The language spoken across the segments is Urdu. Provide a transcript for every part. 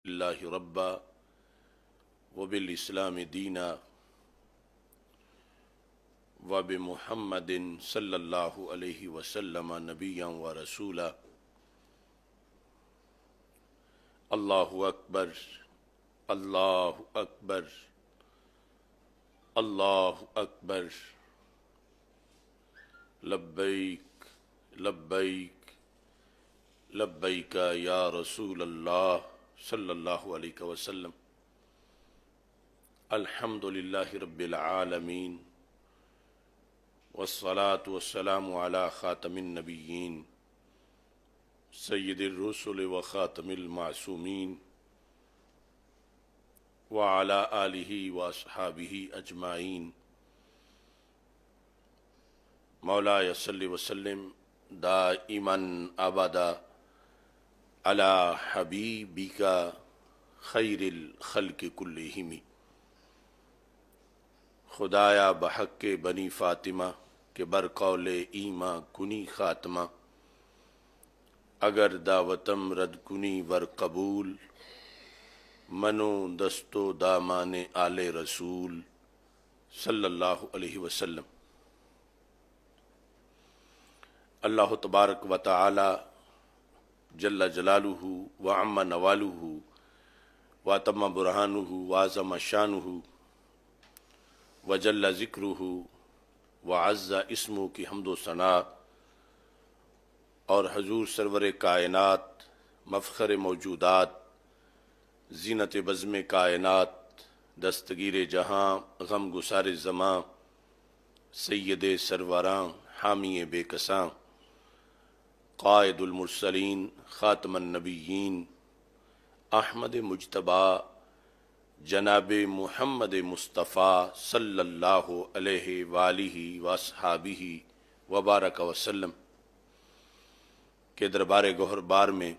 اللہ ربا وبالاسلام دینا وبمحمد صلی اللہ علیہ وسلم نبیا و رسولا۔ اللہ اکبر، اللہ اکبر، اللہ اکبر، لبیک لبیک لبیک یا رسول اللہ صلی اللہ علیہ وسلم۔ الحمد للہ رب العالمین والصلاة والسلام علی خاتم النبیین سید الرسل و خاتم المعصومین وعلی آلہ واصحابہ اجمعین۔ مولاي صل وسلم دائما ابدا علی حبیبک خیر الخلق کلہم۔ خدایا بحق بنی فاطمہ کہ برقول ایماں کنی خاتمہ، اگر دعوتم رد کنی ور قبول، منو دستو دامان آل رسول صلی اللہ علیہ وسلم۔ اللہ تبارک و تعالی جل جلالہ وعم نوالہ واتم برہانہ وعظم شانہ وجل ذکرہ وعز اسمہ کی حمد و ثناء، اور حضور سرور کائنات، مفخر موجودات، زینت بزم کائنات، دستگیر جہاں، غم گسار زماں، سید سروراں، حامی بے کساں، قائد المرسلین، خاتم النبیین، احمد مجتبیٰ، جناب محمد مصطفیٰ صلی اللہ علیہ وآلہ واصحابہ وبارک وسلم کے دربار گوہر بار میں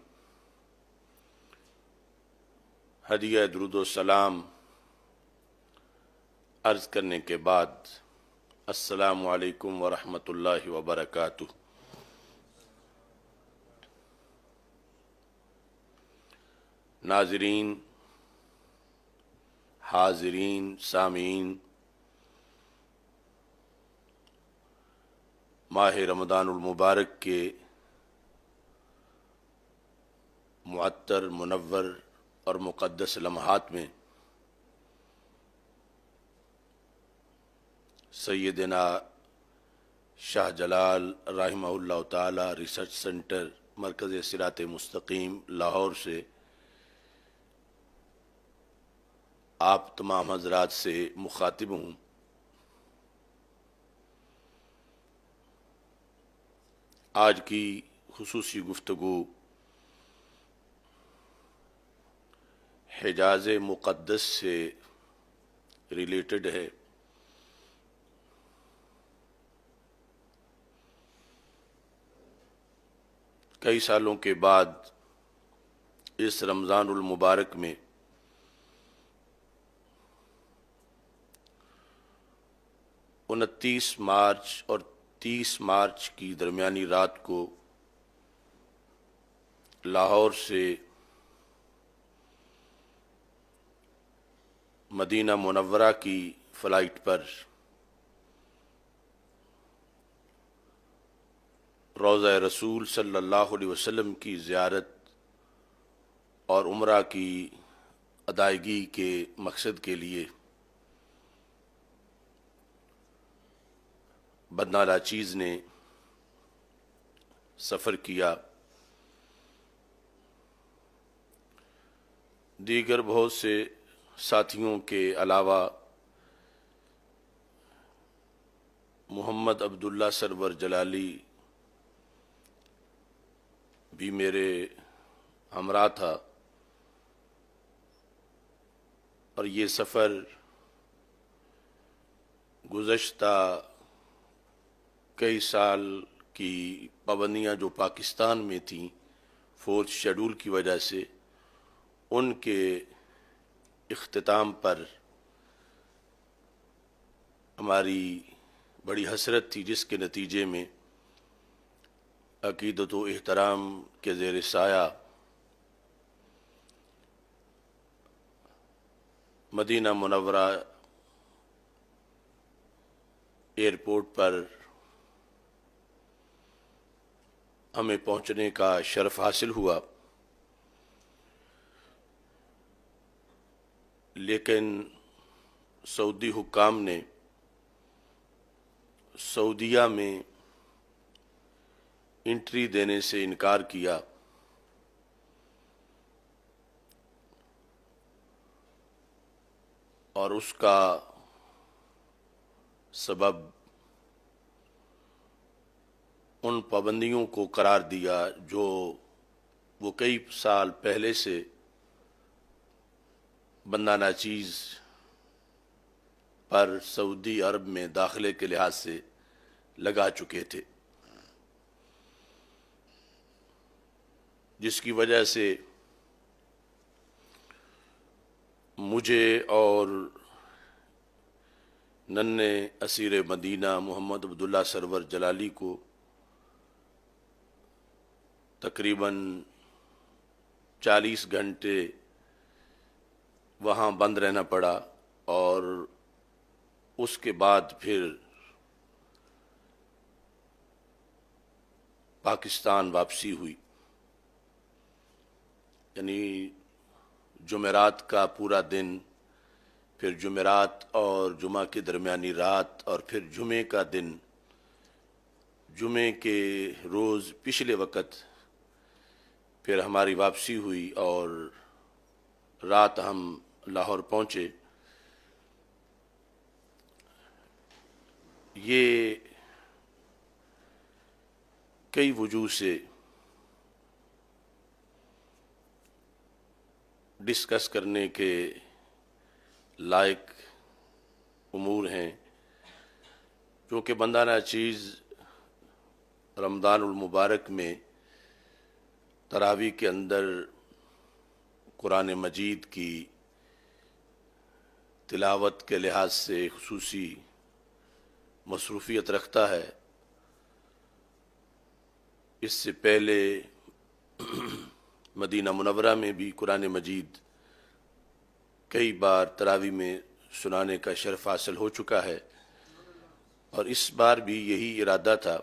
ہدیہ درود و سلام عرض کرنے کے بعد السلام علیکم ورحمۃ اللہ وبرکاتہ۔ ناظرین، حاضرین، سامعین، ماہ رمضان المبارک کے معطر، منور اور مقدس لمحات میں سیدنا شاہ جلال رحمہ اللہ تعالی ریسرچ سینٹر مرکز صراط مستقیم لاہور سے آپ تمام حضرات سے مخاطب ہوں۔ آج کی خصوصی گفتگو حجاز مقدس سے ریلیٹڈ ہے۔ کئی سالوں کے بعد اس رمضان المبارک میں 29 مارچ اور 30 مارچ کی درمیانی رات کو لاہور سے مدینہ منورہ کی فلائٹ پر روضہ رسول صلی اللہ علیہ وسلم کی زیارت اور عمرہ کی ادائیگی کے مقصد کے لیے بدنالہ چیز نے سفر کیا۔ دیگر بہت سے ساتھیوں کے علاوہ محمد عبداللہ سرور جلالی بھی میرے ہمراہ تھا، اور یہ سفر گزشتہ کئی سال کی پابندیاں جو پاکستان میں تھیں فورتھ شیڈول کی وجہ سے، ان کے اختتام پر ہماری بڑی حسرت تھی، جس کے نتیجے میں عقیدت و احترام کے زیر سایہ مدینہ منورہ ایئرپورٹ پر ہمیں پہنچنے کا شرف حاصل ہوا، لیکن سعودی حکام نے سعودیہ میں انٹری دینے سے انکار کیا، اور اس کا سبب ان پابندیوں کو قرار دیا جو وہ کئی سال پہلے سے بندہ ناچیز پر سعودی عرب میں داخلے کے لحاظ سے لگا چکے تھے، جس کی وجہ سے مجھے اور ننھے اسیر مدینہ محمد عبداللہ سرور جلالی کو تقریباً 40 گھنٹے وہاں بند رہنا پڑا، اور اس کے بعد پھر پاکستان واپسی ہوئی، یعنی جمعرات کا پورا دن، پھر جمعرات اور جمعہ کے درمیانی رات، اور پھر جمعے کا دن، جمعے کے روز پچھلے وقت پھر ہماری واپسی ہوئی، اور رات ہم لاہور پہنچے۔ یہ کئی وجوہ سے ڈسکس کرنے کے لائق امور ہیں، کیونکہ بندہ ناچیز رمضان المبارک میں تراویح کے اندر قرآن مجید کی تلاوت کے لحاظ سے خصوصی مصروفیت رکھتا ہے۔ اس سے پہلے مدینہ منورہ میں بھی قرآن مجید کئی بار تراویح میں سنانے کا شرف حاصل ہو چکا ہے، اور اس بار بھی یہی ارادہ تھا،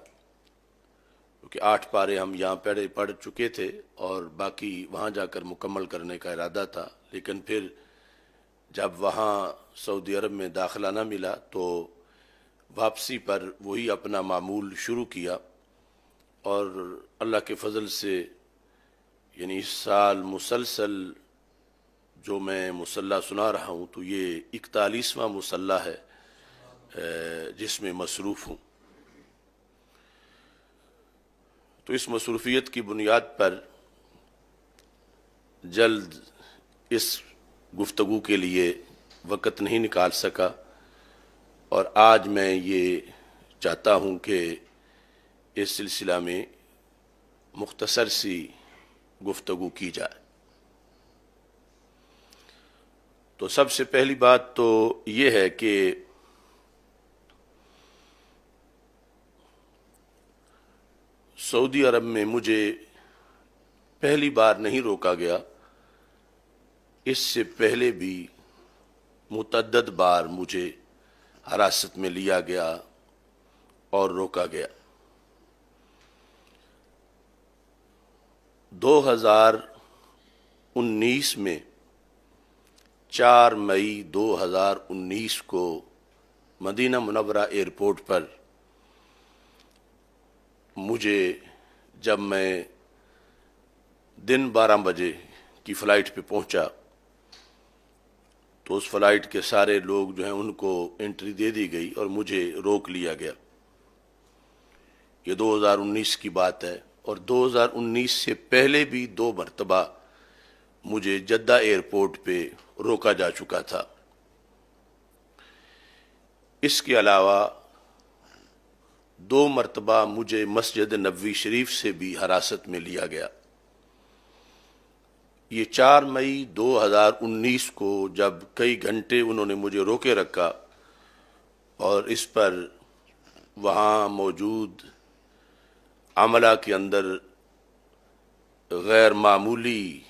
کیونکہ 8 پارے ہم یہاں پڑھ چکے تھے اور باقی وہاں جا کر مکمل کرنے کا ارادہ تھا، لیکن پھر جب وہاں سعودی عرب میں داخلہ نہ ملا تو واپسی پر وہی اپنا معمول شروع کیا، اور اللہ کے فضل سے یعنی اس سال مسلسل جو میں مصلی سنا رہا ہوں تو یہ 41واں مصلی ہے جس میں مصروف ہوں۔ تو اس مصروفیت کی بنیاد پر جلد اس گفتگو کے لیے وقت نہیں نکال سکا، اور آج میں یہ چاہتا ہوں کہ اس سلسلہ میں مختصر سی گفتگو کی جائے۔ تو سب سے پہلی بات تو یہ ہے کہ سعودی عرب میں مجھے پہلی بار نہیں روکا گیا، اس سے پہلے بھی متعدد بار مجھے حراست میں لیا گیا اور روکا گیا۔ 2019 میں 4 مئی 2019 کو مدینہ منورہ ایئرپورٹ پر مجھے جب میں دن 12 بجے کی فلائٹ پہ پہنچا تو اس فلائٹ کے سارے لوگ جو ہیں ان کو انٹری دے دی گئی اور مجھے روک لیا گیا۔ یہ 2019 کی بات ہے، اور 2019 سے پہلے بھی 2 مرتبہ مجھے جدہ ایئرپورٹ پہ روکا جا چکا تھا۔ اس کے علاوہ 2 مرتبہ مجھے مسجد نبوی شریف سے بھی حراست میں لیا گیا۔ یہ 4 مئی 2019 کو جب کئی گھنٹے انہوں نے مجھے روکے رکھا، اور اس پر وہاں موجود عملہ کے اندر غیر معمولی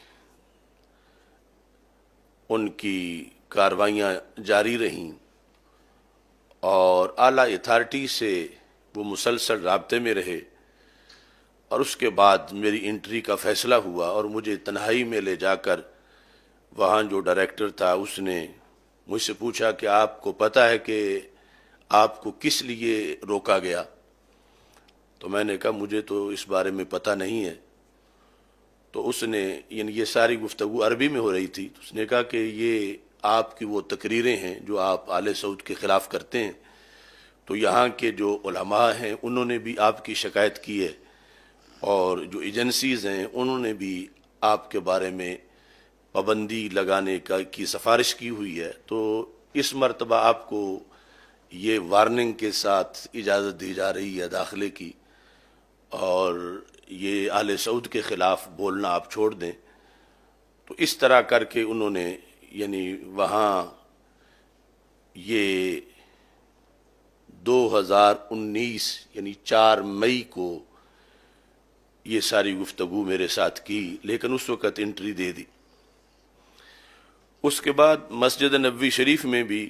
ان کی کارروائیاں جاری رہیں اور اعلیٰ اتھارٹی سے وہ مسلسل رابطے میں رہے، اور اس کے بعد میری انٹری کا فیصلہ ہوا اور مجھے تنہائی میں لے جا کر وہاں جو ڈائریکٹر تھا اس نے مجھ سے پوچھا کہ آپ کو پتہ ہے کہ آپ کو کس لیے روکا گیا؟ تو میں نے کہا مجھے تو اس بارے میں پتہ نہیں ہے۔ تو اس نے، یعنی یہ ساری گفتگو عربی میں ہو رہی تھی، تو اس نے کہا کہ یہ آپ کی وہ تقریریں ہیں جو آپ آل سعود کے خلاف کرتے ہیں، تو یہاں کے جو علماء ہیں انہوں نے بھی آپ کی شکایت کی ہے، اور جو ایجنسیز ہیں انہوں نے بھی آپ کے بارے میں پابندی لگانے کی سفارش کی ہوئی ہے، تو اس مرتبہ آپ کو یہ وارننگ کے ساتھ اجازت دی جا رہی ہے داخلے کی، اور یہ آل سعود کے خلاف بولنا آپ چھوڑ دیں۔ تو اس طرح کر کے انہوں نے، یعنی وہاں یہ 2019 یعنی 4 مئی کو یہ ساری گفتگو میرے ساتھ کی، لیکن اس وقت انٹری دے دی۔ اس کے بعد مسجد نبوی شریف میں بھی،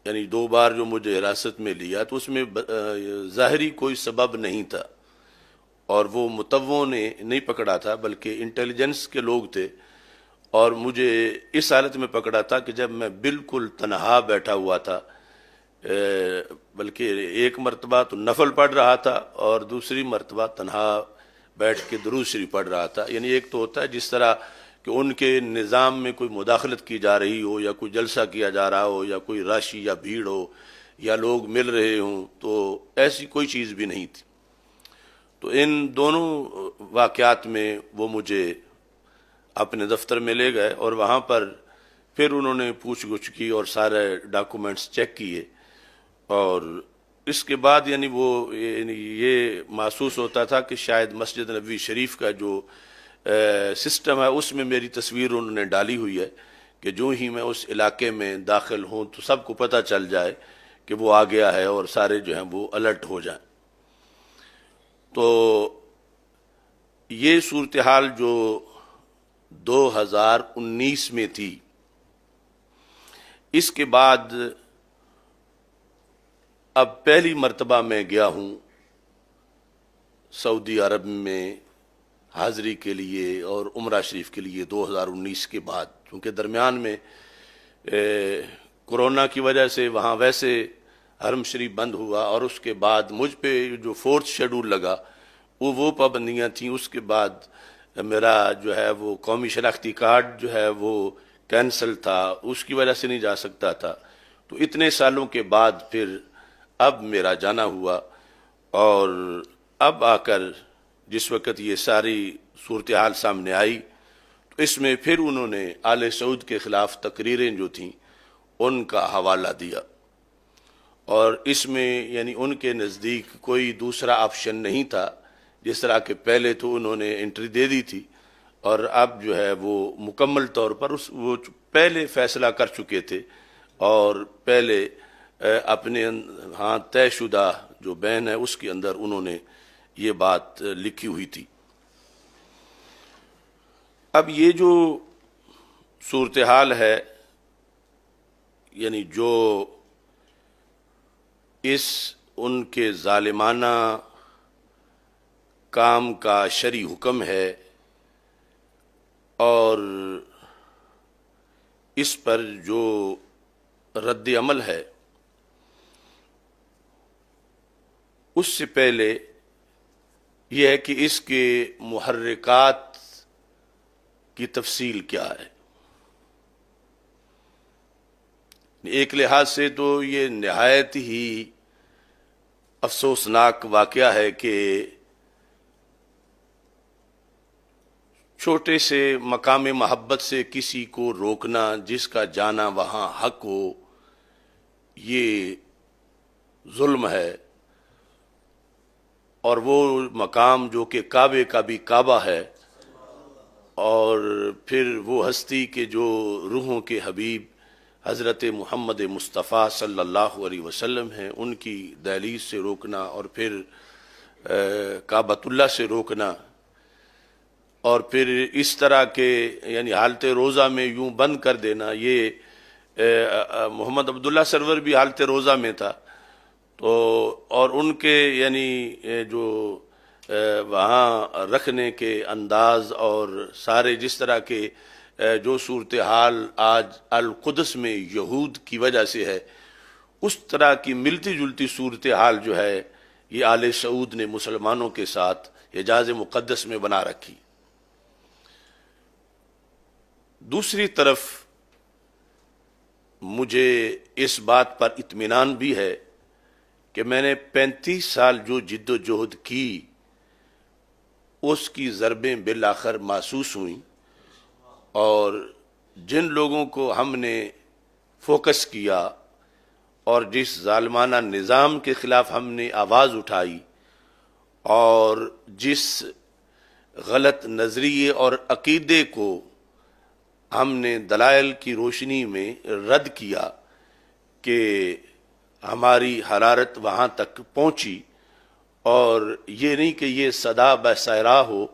یعنی 2 بار جو مجھے حراست میں لیا، تو اس میں ظاہری کوئی سبب نہیں تھا، اور وہ متووں نے نہیں پکڑا تھا بلکہ انٹیلیجنس کے لوگ تھے، اور مجھے اس حالت میں پکڑا تھا کہ جب میں بالکل تنہا بیٹھا ہوا تھا، بلکہ ایک مرتبہ تو نفل پڑھ رہا تھا اور دوسری مرتبہ تنہا بیٹھ کے درود شریف پڑھ رہا تھا۔ یعنی ایک تو ہوتا ہے جس طرح کہ ان کے نظام میں کوئی مداخلت کی جا رہی ہو، یا کوئی جلسہ کیا جا رہا ہو، یا کوئی رش یا بھیڑ ہو، یا لوگ مل رہے ہوں، تو ایسی کوئی چیز بھی نہیں تھی۔ تو ان دونوں واقعات میں وہ مجھے اپنے دفتر میں لے گئے، اور وہاں پر پھر انہوں نے پوچھ گچھ کی اور سارے ڈاکومنٹس چیک کیے، اور اس کے بعد یعنی یہ محسوس ہوتا تھا کہ شاید مسجد نبوی شریف کا جو سسٹم ہے اس میں میری تصویر انہوں نے ڈالی ہوئی ہے کہ جو ہی میں اس علاقے میں داخل ہوں تو سب کو پتہ چل جائے کہ وہ آ گیا ہے، اور سارے جو ہیں وہ الرٹ ہو جائیں۔ تو یہ صورتحال جو 2019 میں تھی، اس کے بعد اب پہلی مرتبہ میں گیا ہوں سعودی عرب میں حاضری کے لیے اور عمرہ شریف کے لیے 2019 کے بعد، کیونکہ درمیان میں کورونا کی وجہ سے وہاں ویسے حرم شریف بند ہوا، اور اس کے بعد مجھ پہ جو 4تھ شیڈول لگا وہ پابندیاں تھیں۔ اس کے بعد میرا جو ہے وہ قومی شناختی کارڈ جو ہے وہ کینسل تھا، اس کی وجہ سے نہیں جا سکتا تھا۔ تو اتنے سالوں کے بعد پھر اب میرا جانا ہوا، اور اب آ کر جس وقت یہ ساری صورتحال سامنے آئی تو اس میں پھر انہوں نے آل سعود کے خلاف تقریریں جو تھیں ان کا حوالہ دیا، اور اس میں یعنی ان کے نزدیک کوئی دوسرا آپشن نہیں تھا، جس طرح کہ پہلے تو انہوں نے انٹری دے دی تھی، اور اب جو ہے وہ مکمل طور پر وہ پہلے فیصلہ کر چکے تھے، اور پہلے اپنے ہاں طے شدہ جو بین ہے اس کے اندر انہوں نے یہ بات لکھی ہوئی تھی۔ اب یہ جو صورتحال ہے، یعنی جو ان کے ظالمانہ کام کا شرعی حکم ہے، اور اس پر جو رد عمل ہے، اس سے پہلے یہ ہے کہ اس کے محرکات کی تفصیل کیا ہے۔ ایک لحاظ سے تو یہ نہایت ہی افسوسناک واقعہ ہے کہ چھوٹے سے مقام محبت سے کسی کو روکنا، جس کا جانا وہاں حق ہو، یہ ظلم ہے، اور وہ مقام جو کہ کعبے کا بھی کعبہ ہے، اور پھر وہ ہستی کے جو روحوں کے حبیب حضرت محمد مصطفیٰ صلی اللہ علیہ وسلم ہیں، ان کی دہلیز سے روکنا، اور پھر کعبۃ اللہ سے روکنا، اور پھر اس طرح کے یعنی حالت روزہ میں یوں بند کر دینا، یہ محمد عبداللہ سرور بھی حالت روزہ میں تھا، تو اور ان کے یعنی جو وہاں رکھنے کے انداز اور سارے جس طرح کے جو صورتحال آج القدس میں یہود کی وجہ سے ہے، اس طرح کی ملتی جلتی صورتحال جو ہے یہ آل سعود نے مسلمانوں کے ساتھ حجاز مقدس میں بنا رکھی۔ دوسری طرف مجھے اس بات پر اطمینان بھی ہے کہ میں نے 35 سال جو جد و جہد کی اس کی ضربیں بالآخر محسوس ہوئیں، اور جن لوگوں کو ہم نے فوکس کیا اور جس ظالمانہ نظام کے خلاف ہم نے آواز اٹھائی اور جس غلط نظریے اور عقیدے کو ہم نے دلائل کی روشنی میں رد کیا کہ ہماری حرارت وہاں تک پہنچی، اور یہ نہیں کہ یہ صدا بصیرا ہو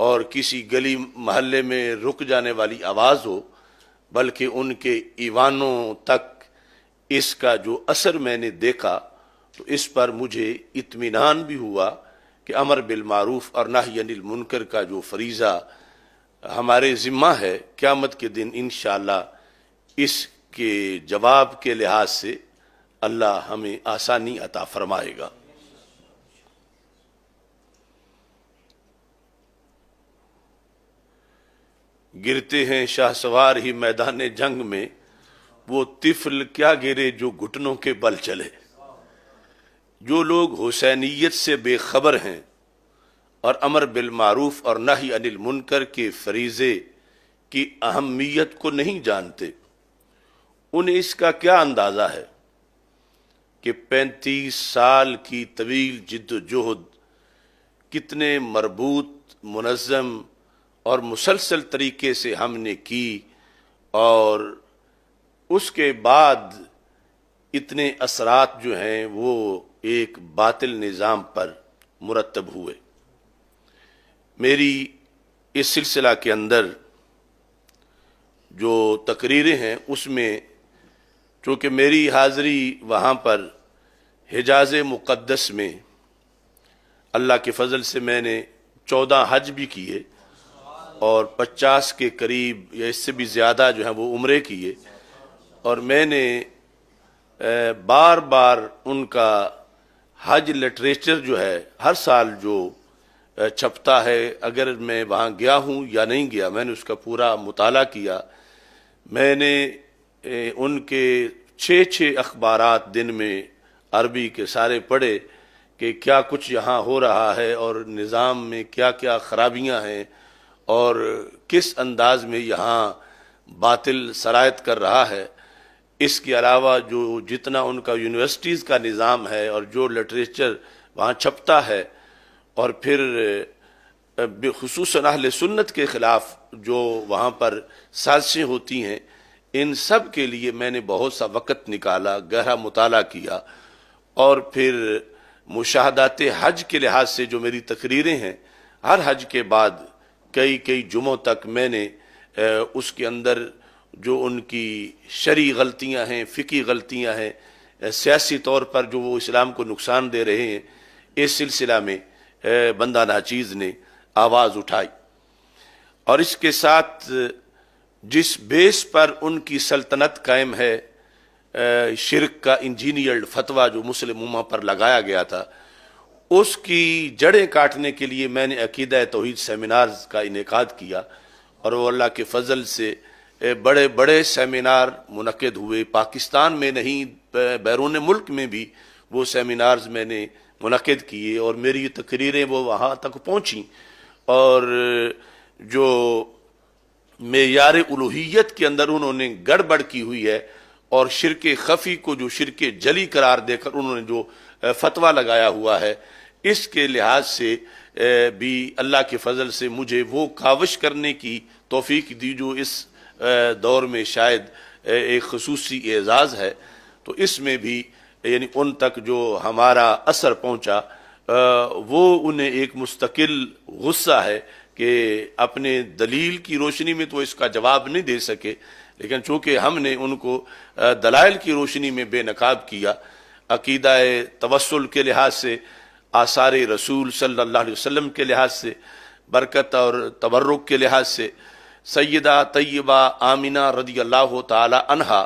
اور کسی گلی محلے میں رک جانے والی آواز ہو، بلکہ ان کے ایوانوں تک اس کا جو اثر میں نے دیکھا، تو اس پر مجھے اطمینان بھی ہوا کہ امر بالمعروف اور نہی عن المنکر کا جو فریضہ ہمارے ذمہ ہے، قیامت کے دن انشاءاللہ اس کے جواب کے لحاظ سے اللہ ہمیں آسانی عطا فرمائے گا۔ گرتے ہیں شاہ سوار ہی میدان جنگ میں، وہ طفل کیا گرے جو گھٹنوں کے بل چلے۔ جو لوگ حسینیت سے بے خبر ہیں اور امر بالمعروف اور نہی عن المنکر کے فریضے کی اہمیت کو نہیں جانتے، انہیں اس کا کیا اندازہ ہے کہ 35 سال کی طویل جد و جہد کتنے مربوط، منظم اور مسلسل طریقے سے ہم نے کی، اور اس کے بعد اتنے اثرات جو ہیں وہ ایک باطل نظام پر مرتب ہوئے۔ میری اس سلسلہ کے اندر جو تقریریں ہیں اس میں چونکہ میری حاضری وہاں پر حجاز مقدس میں اللہ کے فضل سے میں نے 14 حج بھی کیے اور 50 کے قریب یا اس سے بھی زیادہ جو ہیں وہ عمرے کیے، اور میں نے بار بار ان کا حج لٹریچر جو ہے ہر سال جو چھپتا ہے، اگر میں وہاں گیا ہوں یا نہیں گیا، میں نے اس کا پورا مطالعہ کیا۔ میں نے ان کے 6 اخبارات دن میں عربی کے سارے پڑھے کہ کیا کچھ یہاں ہو رہا ہے اور نظام میں کیا کیا خرابیاں ہیں، اور کس انداز میں یہاں باطل سرایت کر رہا ہے۔ اس کے علاوہ جو جتنا ان کا یونیورسٹیز کا نظام ہے اور جو لٹریچر وہاں چھپتا ہے، اور پھر خصوصاً اہل سنت کے خلاف جو وہاں پر سازشیں ہوتی ہیں، ان سب کے لیے میں نے بہت سا وقت نکالا، گہرا مطالعہ کیا، اور پھر مشاہدات حج کے لحاظ سے جو میری تقریریں ہیں، ہر حج کے بعد کئی جمعوں تک میں نے اس کے اندر جو ان کی شرعی غلطیاں ہیں، فقہی غلطیاں ہیں، سیاسی طور پر جو وہ اسلام کو نقصان دے رہے ہیں، اس سلسلہ میں بندہ ناچیز نے آواز اٹھائی۔ اور اس کے ساتھ جس بیس پر ان کی سلطنت قائم ہے، شرک کا انجینئرڈ فتویٰ جو مسلم امہ پر لگایا گیا تھا، اس کی جڑیں کاٹنے کے لیے میں نے عقیدہ توحید سیمینارز کا انعقاد کیا، اور وہ اللہ کے فضل سے بڑے بڑے سیمینار منعقد ہوئے، پاکستان میں نہیں بیرون ملک میں بھی وہ سیمینارز میں نے منعقد کیے، اور میری تقریریں وہ وہاں تک پہنچیں، اور جو معیار الوہیت کے اندر انہوں نے گڑبڑ کی ہوئی ہے، اور شرک خفی کو جو شرک جلی قرار دے کر انہوں نے جو فتویٰ لگایا ہوا ہے، اس کے لحاظ سے بھی اللہ کے فضل سے مجھے وہ کاوش کرنے کی توفیق دی جو اس دور میں شاید ایک خصوصی اعزاز ہے۔ تو اس میں بھی یعنی ان تک جو ہمارا اثر پہنچا، وہ انہیں ایک مستقل غصہ ہے کہ اپنے دلیل کی روشنی میں تو اس کا جواب نہیں دے سکے، لیکن چونکہ ہم نے ان کو دلائل کی روشنی میں بے نقاب کیا، عقیدہ توسل کے لحاظ سے، آثار رسول صلی اللہ علیہ وسلم کے لحاظ سے، برکت اور تبرک کے لحاظ سے، سیدہ طیبہ آمنہ رضی اللہ تعالی عنہا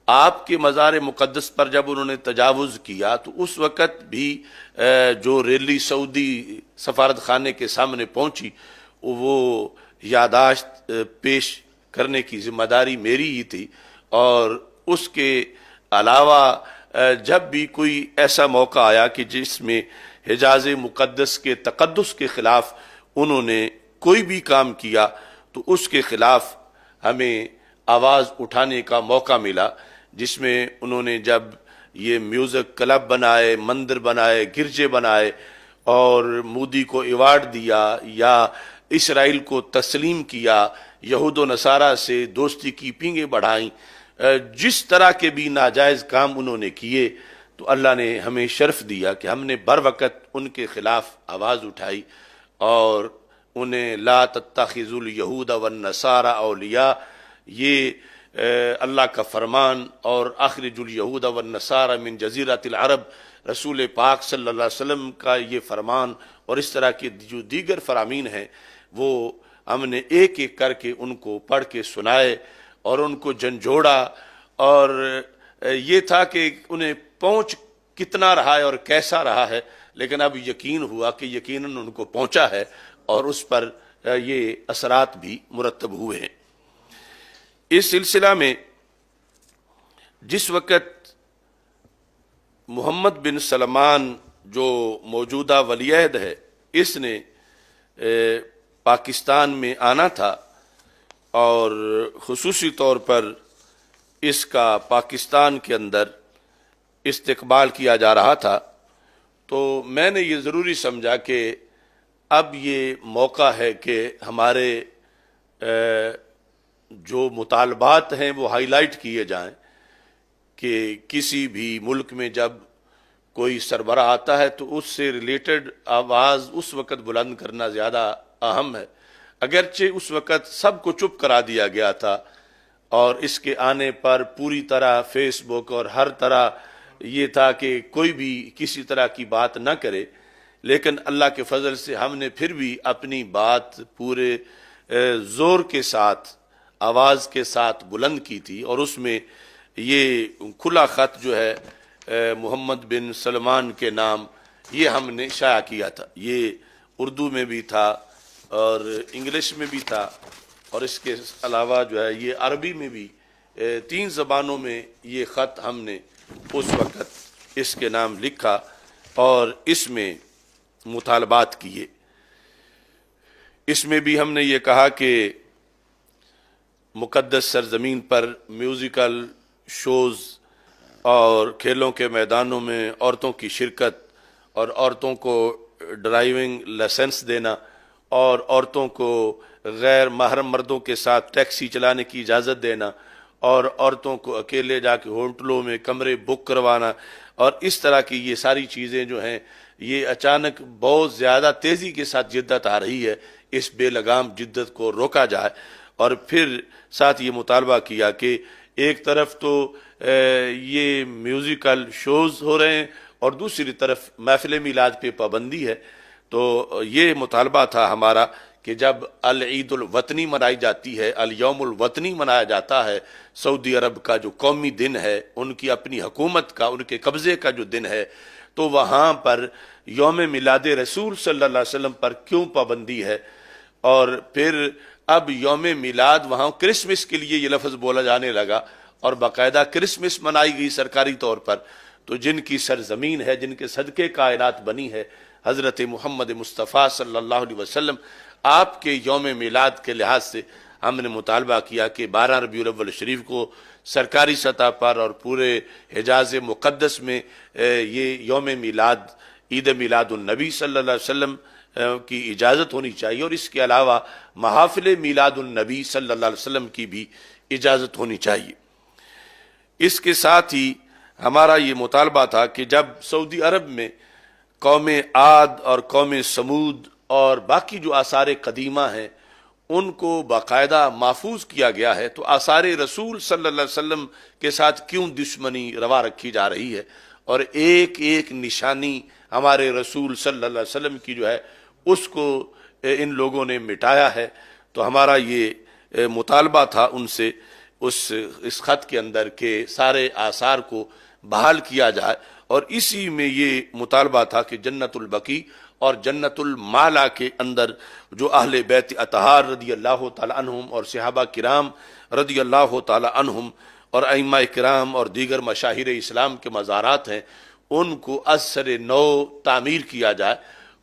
آپ کے مزار مقدس پر جب انہوں نے تجاوز کیا تو اس وقت بھی جو ریلی سعودی سفارت خانے کے سامنے پہنچی وہ یادداشت پیش کرنے کی ذمہ داری میری ہی تھی، اور اس کے علاوہ جب بھی کوئی ایسا موقع آیا کہ جس میں حجاز مقدس کے تقدس کے خلاف انہوں نے کوئی بھی کام کیا تو اس کے خلاف ہمیں آواز اٹھانے کا موقع ملا، جس میں انہوں نے جب یہ میوزک کلب بنائے، مندر بنائے، گرجے بنائے اور مودی کو ایوارڈ دیا یا اسرائیل کو تسلیم کیا، یہود و نصارہ سے دوستی کی پینگیں بڑھائیں، جس طرح کے بھی ناجائز کام انہوں نے کیے تو اللہ نے ہمیں شرف دیا کہ ہم نے بر وقت ان کے خلاف آواز اٹھائی اور انہیں لا تتخذوا الیہود والنصارى اولیاء، یہ اللہ کا فرمان، اور اخرج الیہود والنصارى من جزیرۃ العرب، رسول پاک صلی اللہ علیہ وسلم کا یہ فرمان، اور اس طرح کے جو دیگر فرامین ہیں وہ ہم نے ایک ایک کر کے ان کو پڑھ کے سنائے اور ان کو جھنجھوڑا، اور یہ تھا کہ انہیں پہنچ کتنا رہا ہے اور کیسا رہا ہے، لیکن اب یقین ہوا کہ یقیناً ان کو پہنچا ہے اور اس پر یہ اثرات بھی مرتب ہوئے ہیں۔ اس سلسلہ میں جس وقت محمد بن سلمان جو موجودہ ولی عہد ہے، اس نے پاکستان میں آنا تھا اور خصوصی طور پر اس کا پاکستان کے اندر استقبال کیا جا رہا تھا، تو میں نے یہ ضروری سمجھا کہ اب یہ موقع ہے کہ ہمارے جو مطالبات ہیں وہ ہائی لائٹ کیے جائیں، کہ کسی بھی ملک میں جب کوئی سربراہ آتا ہے تو اس سے ریلیٹڈ آواز اس وقت بلند کرنا زیادہ اہم ہے، اگرچہ اس وقت سب کو چپ کرا دیا گیا تھا، اور اس کے آنے پر پوری طرح فیس بک اور ہر طرح یہ تھا کہ کوئی بھی کسی طرح کی بات نہ کرے، لیکن اللہ کے فضل سے ہم نے پھر بھی اپنی بات پورے زور کے ساتھ، آواز کے ساتھ بلند کی تھی، اور اس میں یہ کھلا خط جو ہے محمد بن سلمان کے نام یہ ہم نے شائع کیا تھا، یہ اردو میں بھی تھا اور انگلش میں بھی تھا، اور اس کے علاوہ جو ہے یہ عربی میں بھی 3 زبانوں میں یہ خط ہم نے اس وقت اس کے نام لکھا اور اس میں مطالبات کیے۔ اس میں بھی ہم نے یہ کہا کہ مقدس سرزمین پر میوزیکل شوز اور کھیلوں کے میدانوں میں عورتوں کی شرکت اور عورتوں کو ڈرائیونگ لائسنس دینا اور عورتوں کو غیر محرم مردوں کے ساتھ ٹیکسی چلانے کی اجازت دینا اور عورتوں کو اکیلے جا کے ہوٹلوں میں کمرے بک کروانا، اور اس طرح کی یہ ساری چیزیں جو ہیں یہ اچانک بہت زیادہ تیزی کے ساتھ جدت آ رہی ہے، اس بے لگام جدت کو روکا جائے۔ اور پھر ساتھ یہ مطالبہ کیا کہ ایک طرف تو یہ میوزیکل شوز ہو رہے ہیں اور دوسری طرف محفل میلاد پہ پابندی ہے، تو یہ مطالبہ تھا ہمارا کہ جب العید الوطنی منائی جاتی ہے، الیوم الوطنی منایا جاتا ہے، سعودی عرب کا جو قومی دن ہے، ان کی اپنی حکومت کا، ان کے قبضے کا جو دن ہے، تو وہاں پر یوم میلاد رسول صلی اللہ علیہ وسلم پر کیوں پابندی ہے؟ اور پھر اب یوم میلاد وہاں کرسمس کے لیے یہ لفظ بولا جانے لگا اور باقاعدہ کرسمس منائی گئی سرکاری طور پر، تو جن کی سرزمین ہے، جن کے صدقے کائنات بنی ہے، حضرت محمد مصطفیٰ صلی اللہ علیہ وسلم، آپ کے یوم میلاد کے لحاظ سے ہم نے مطالبہ کیا کہ 12 ربیع الاول شریف کو سرکاری سطح پر اور پورے حجاز مقدس میں یہ یوم میلاد، عید میلاد النبی صلی اللہ علیہ وسلم کی اجازت ہونی چاہیے، اور اس کے علاوہ محافل میلاد النبی صلی اللہ علیہ وسلم کی بھی اجازت ہونی چاہیے۔ اس کے ساتھ ہی ہمارا یہ مطالبہ تھا کہ جب سعودی عرب میں قوم عاد اور قوم سمود اور باقی جو آثار قدیمہ ہیں ان کو باقاعدہ محفوظ کیا گیا ہے، تو آثار رسول صلی اللہ علیہ وسلم کے ساتھ کیوں دشمنی روا رکھی جا رہی ہے؟ اور ایک ایک نشانی ہمارے رسول صلی اللہ علیہ وسلم کی جو ہے اس کو ان لوگوں نے مٹایا ہے۔ تو ہمارا یہ مطالبہ تھا ان سے اس خط کے اندر کہ سارے آثار کو بحال کیا جائے، اور اسی میں یہ مطالبہ تھا کہ جنت البقیع اور جنت المالا کے اندر جو اہل بیت اطہار رضی اللہ تعالی عنہم اور صحابہ کرام رضی اللہ تعالی عنہم اور ائمہ کرام اور دیگر مشاہیر اسلام کے مزارات ہیں، ان کو از سر نو تعمیر کیا جائے۔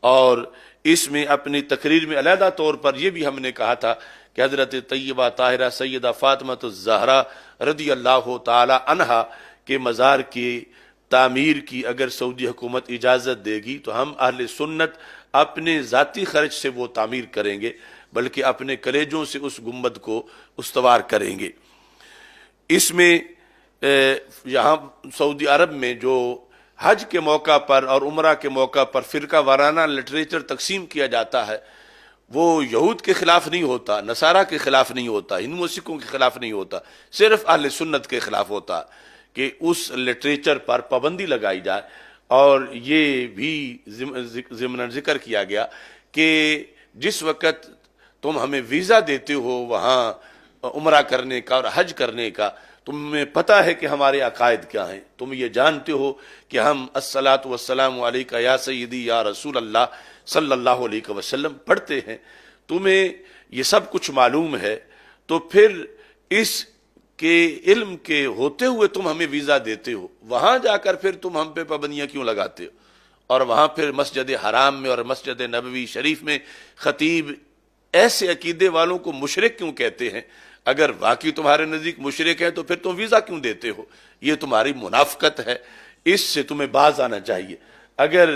اور اس میں اپنی تقریر میں علیحدہ طور پر یہ بھی ہم نے کہا تھا کہ حضرت طیبہ طاہرہ سیدہ فاطمہ الزہرا رضی اللہ تعالی عنہا کے مزار کی تعمیر کی اگر سعودی حکومت اجازت دے گی تو ہم اہل سنت اپنے ذاتی خرچ سے وہ تعمیر کریں گے، بلکہ اپنے کلیجوں سے اس گنبد کو استوار کریں گے۔ اس میں یہاں سعودی عرب میں جو حج کے موقع پر اور عمرہ کے موقع پر فرقہ وارانہ لٹریچر تقسیم کیا جاتا ہے، وہ یہود کے خلاف نہیں ہوتا، نصارہ کے خلاف نہیں ہوتا، ہندو سکھوں کے خلاف نہیں ہوتا، صرف اہل سنت کے خلاف ہوتا کہ اس لٹریچر پر پابندی لگائی جائے۔ اور یہ بھی ضمن ذکر کیا گیا کہ جس وقت تم ہمیں ویزا دیتے ہو وہاں عمرہ کرنے کا اور حج کرنے کا، تمہیں پتہ ہے کہ ہمارے عقائد کیا ہیں، تم یہ جانتے ہو کہ ہم الصلاۃ والسلام علیکہ یا سیدی یا رسول اللہ صلی اللہ علیہ وسلم پڑھتے ہیں، تمہیں یہ سب کچھ معلوم ہے، تو پھر اس کے علم کے ہوتے ہوئے تم ہمیں ویزا دیتے ہو، وہاں جا کر پھر تم ہم پہ پابندیاں کیوں لگاتے ہو؟ اور وہاں پھر مسجد حرام میں اور مسجد نبوی شریف میں خطیب ایسے عقیدے والوں کو مشرک کیوں کہتے ہیں؟ اگر واقعی تمہارے نزدیک مشرک ہے تو پھر تم ویزا کیوں دیتے ہو؟ یہ تمہاری منافقت ہے، اس سے تمہیں باز آنا چاہیے۔ اگر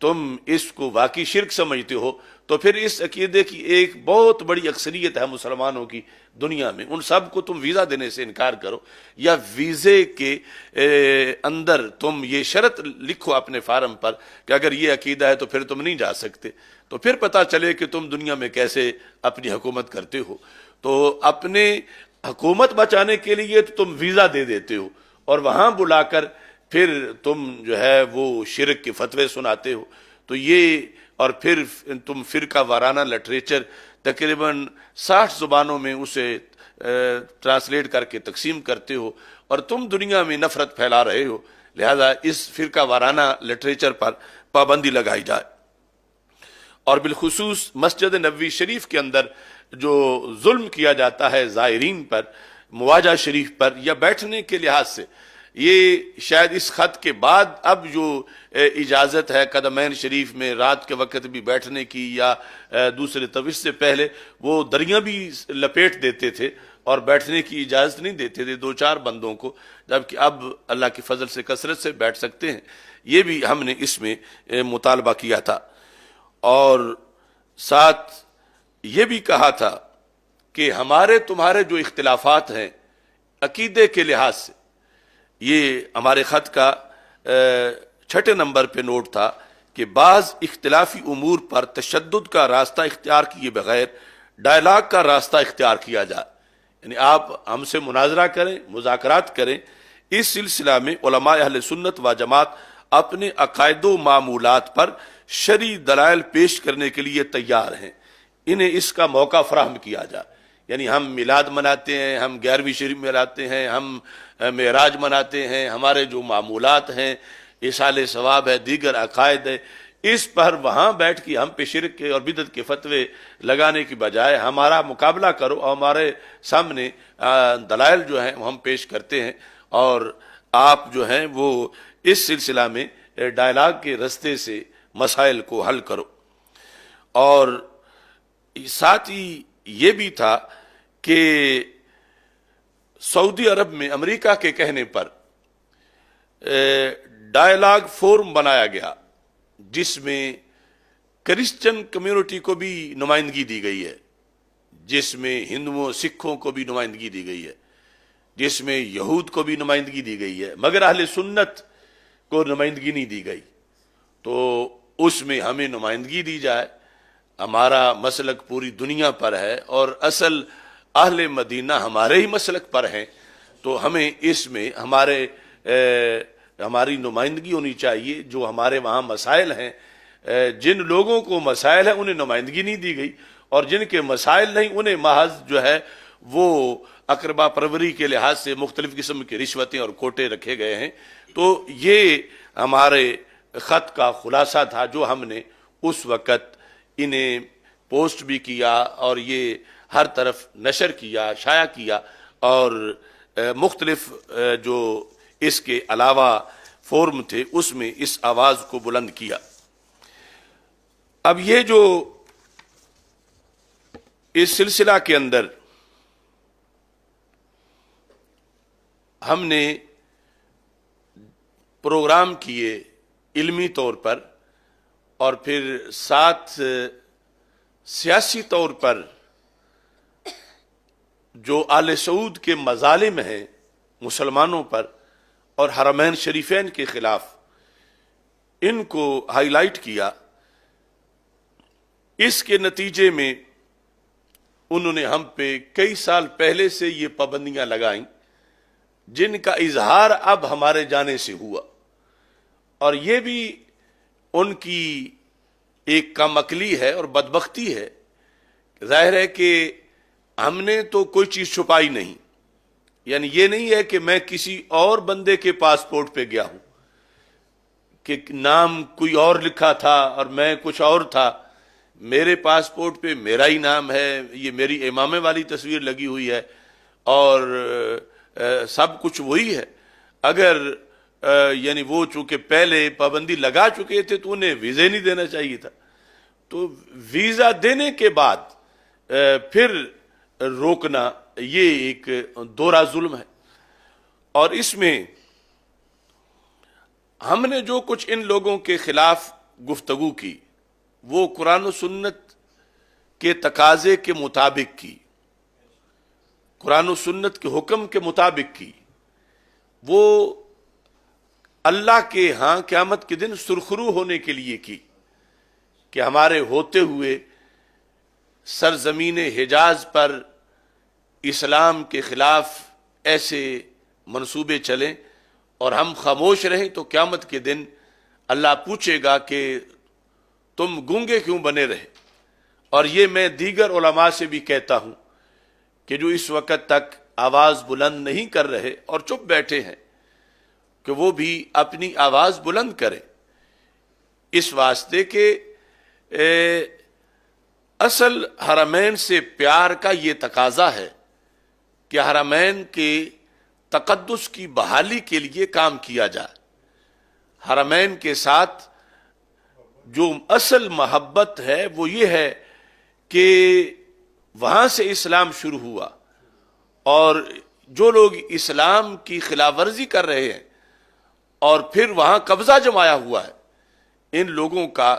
تم اس کو واقعی شرک سمجھتے ہو تو پھر اس عقیدے کی ایک بہت بڑی اکثریت ہے مسلمانوں کی دنیا میں، ان سب کو تم ویزا دینے سے انکار کرو، یا ویزے کے اندر تم یہ شرط لکھو اپنے فارم پر کہ اگر یہ عقیدہ ہے تو پھر تم نہیں جا سکتے، تو پھر پتہ چلے کہ تم دنیا میں کیسے اپنی حکومت کرتے ہو۔ تو اپنے حکومت بچانے کے لیے تو تم ویزا دے دیتے ہو، اور وہاں بلا کر پھر تم جو ہے وہ شرک کے فتوے سناتے ہو۔ تو یہ اور پھر تم فرقہ وارانہ لٹریچر تقریباً 60 زبانوں میں اسے ٹرانسلیٹ کر کے تقسیم کرتے ہو، اور تم دنیا میں نفرت پھیلا رہے ہو، لہذا اس فرقہ وارانہ لٹریچر پر پابندی لگائی جائے۔ اور بالخصوص مسجد نبوی شریف کے اندر جو ظلم کیا جاتا ہے زائرین پر، مواجہ شریف پر یا بیٹھنے کے لحاظ سے، یہ شاید اس خط کے بعد اب جو اجازت ہے قدمین شریف میں رات کے وقت بھی بیٹھنے کی یا دوسرے طویل سے پہلے وہ دریاں بھی لپیٹ دیتے تھے اور بیٹھنے کی اجازت نہیں دیتے تھے 2-4 بندوں کو، جبکہ اب اللہ کے فضل سے کثرت سے بیٹھ سکتے ہیں۔ یہ بھی ہم نے اس میں مطالبہ کیا تھا، اور ساتھ یہ بھی کہا تھا کہ ہمارے تمہارے جو اختلافات ہیں عقیدے کے لحاظ سے، یہ ہمارے خط کا 6 نمبر پہ نوٹ تھا کہ بعض اختلافی امور پر تشدد کا راستہ اختیار کیے بغیر ڈائلاگ کا راستہ اختیار کیا جائے، یعنی آپ ہم سے مناظرہ کریں، مذاکرات کریں۔ اس سلسلہ میں علماء اہل سنت و جماعت اپنے عقائد و معمولات پر شرعی دلائل پیش کرنے کے لیے تیار ہیں، انہیں اس کا موقع فراہم کیا جائے۔ یعنی ہم میلاد مناتے ہیں، ہم 11ویں شریف مناتے ہیں، ہم معراج مناتے ہیں، ہمارے جو معمولات ہیں، ایصال ثواب ہے، دیگر عقائد ہے، اس پر وہاں بیٹھ کے ہم پہ شرک کے اور بدعت کے فتوے لگانے کی بجائے ہمارا مقابلہ کرو، اور ہمارے سامنے دلائل جو ہیں وہ ہم پیش کرتے ہیں، اور آپ جو ہیں وہ اس سلسلہ میں ڈائلاگ کے رستے سے مسائل کو حل کرو۔ اور ساتھ ہی یہ بھی تھا کہ سعودی عرب میں امریکہ کے کہنے پر ڈائلاگ فورم بنایا گیا، جس میں کرسچن کمیونٹی کو بھی نمائندگی دی گئی ہے، جس میں ہندوؤں سکھوں کو بھی نمائندگی دی گئی ہے، جس میں یہود کو بھی نمائندگی دی گئی ہے، مگر اہل سنت کو نمائندگی نہیں دی گئی۔ تو اس میں ہمیں نمائندگی دی جائے ہمارا مسلک پوری دنیا پر ہے اور اصل اہل مدینہ ہمارے ہی مسلک پر ہیں، تو ہمیں اس میں ہماری نمائندگی ہونی چاہیے۔ جو ہمارے وہاں مسائل ہیں، جن لوگوں کو مسائل ہیں انہیں نمائندگی نہیں دی گئی، اور جن کے مسائل نہیں انہیں محض جو ہے وہ اقربا پروری کے لحاظ سے مختلف قسم کی رشوتیں اور کوٹے رکھے گئے ہیں۔ تو یہ ہمارے خط کا خلاصہ تھا جو ہم نے اس وقت انہیں پوسٹ بھی کیا اور یہ ہر طرف نشر کیا، شائع کیا، اور مختلف جو اس کے علاوہ فورم تھے اس میں اس آواز کو بلند کیا۔ اب یہ جو اس سلسلہ کے اندر ہم نے پروگرام کیے علمی طور پر اور پھر ساتھ سیاسی طور پر جو آل سعود کے مظالم ہیں مسلمانوں پر اور حرمین شریفین کے خلاف، ان کو ہائی لائٹ کیا، اس کے نتیجے میں انہوں نے ہم پہ کئی سال پہلے سے یہ پابندیاں لگائیں جن کا اظہار اب ہمارے جانے سے ہوا، اور یہ بھی ان کی ایک کم عقلی ہے اور بدبختی ہے۔ ظاہر ہے کہ ہم نے تو کوئی چیز چھپائی نہیں، یعنی یہ نہیں ہے کہ میں کسی اور بندے کے پاسپورٹ پہ گیا ہوں کہ نام کوئی اور لکھا تھا اور میں کچھ اور تھا۔ میرے پاسپورٹ پہ میرا ہی نام ہے، یہ میری امامے والی تصویر لگی ہوئی ہے، اور سب کچھ وہی ہے۔ اگر یعنی وہ چونکہ پہلے پابندی لگا چکے تھے تو انہیں ویزے نہیں دینا چاہیے تھا، تو ویزا دینے کے بعد پھر روکنا یہ ایک دوہرا ظلم ہے۔ اور اس میں ہم نے جو کچھ ان لوگوں کے خلاف گفتگو کی وہ قرآن و سنت کے تقاضے کے مطابق کی، قرآن و سنت کے حکم کے مطابق کی، وہ اللہ کے ہاں قیامت کے دن سرخرو ہونے کے لیے کی کہ ہمارے ہوتے ہوئے سرزمین حجاز پر اسلام کے خلاف ایسے منصوبے چلیں اور ہم خاموش رہیں تو قیامت کے دن اللہ پوچھے گا کہ تم گونگے کیوں بنے رہے۔ اور یہ میں دیگر علماء سے بھی کہتا ہوں کہ جو اس وقت تک آواز بلند نہیں کر رہے اور چپ بیٹھے ہیں کہ وہ بھی اپنی آواز بلند کریں، اس واسطے کہ اصل حرمین سے پیار کا یہ تقاضا ہے کہ حرمین کے تقدس کی بحالی کے لیے کام کیا جائے۔ حرمین کے ساتھ جو اصل محبت ہے وہ یہ ہے کہ وہاں سے اسلام شروع ہوا، اور جو لوگ اسلام کی خلاف ورزی کر رہے ہیں اور پھر وہاں قبضہ جمایا ہوا ہے، ان لوگوں کا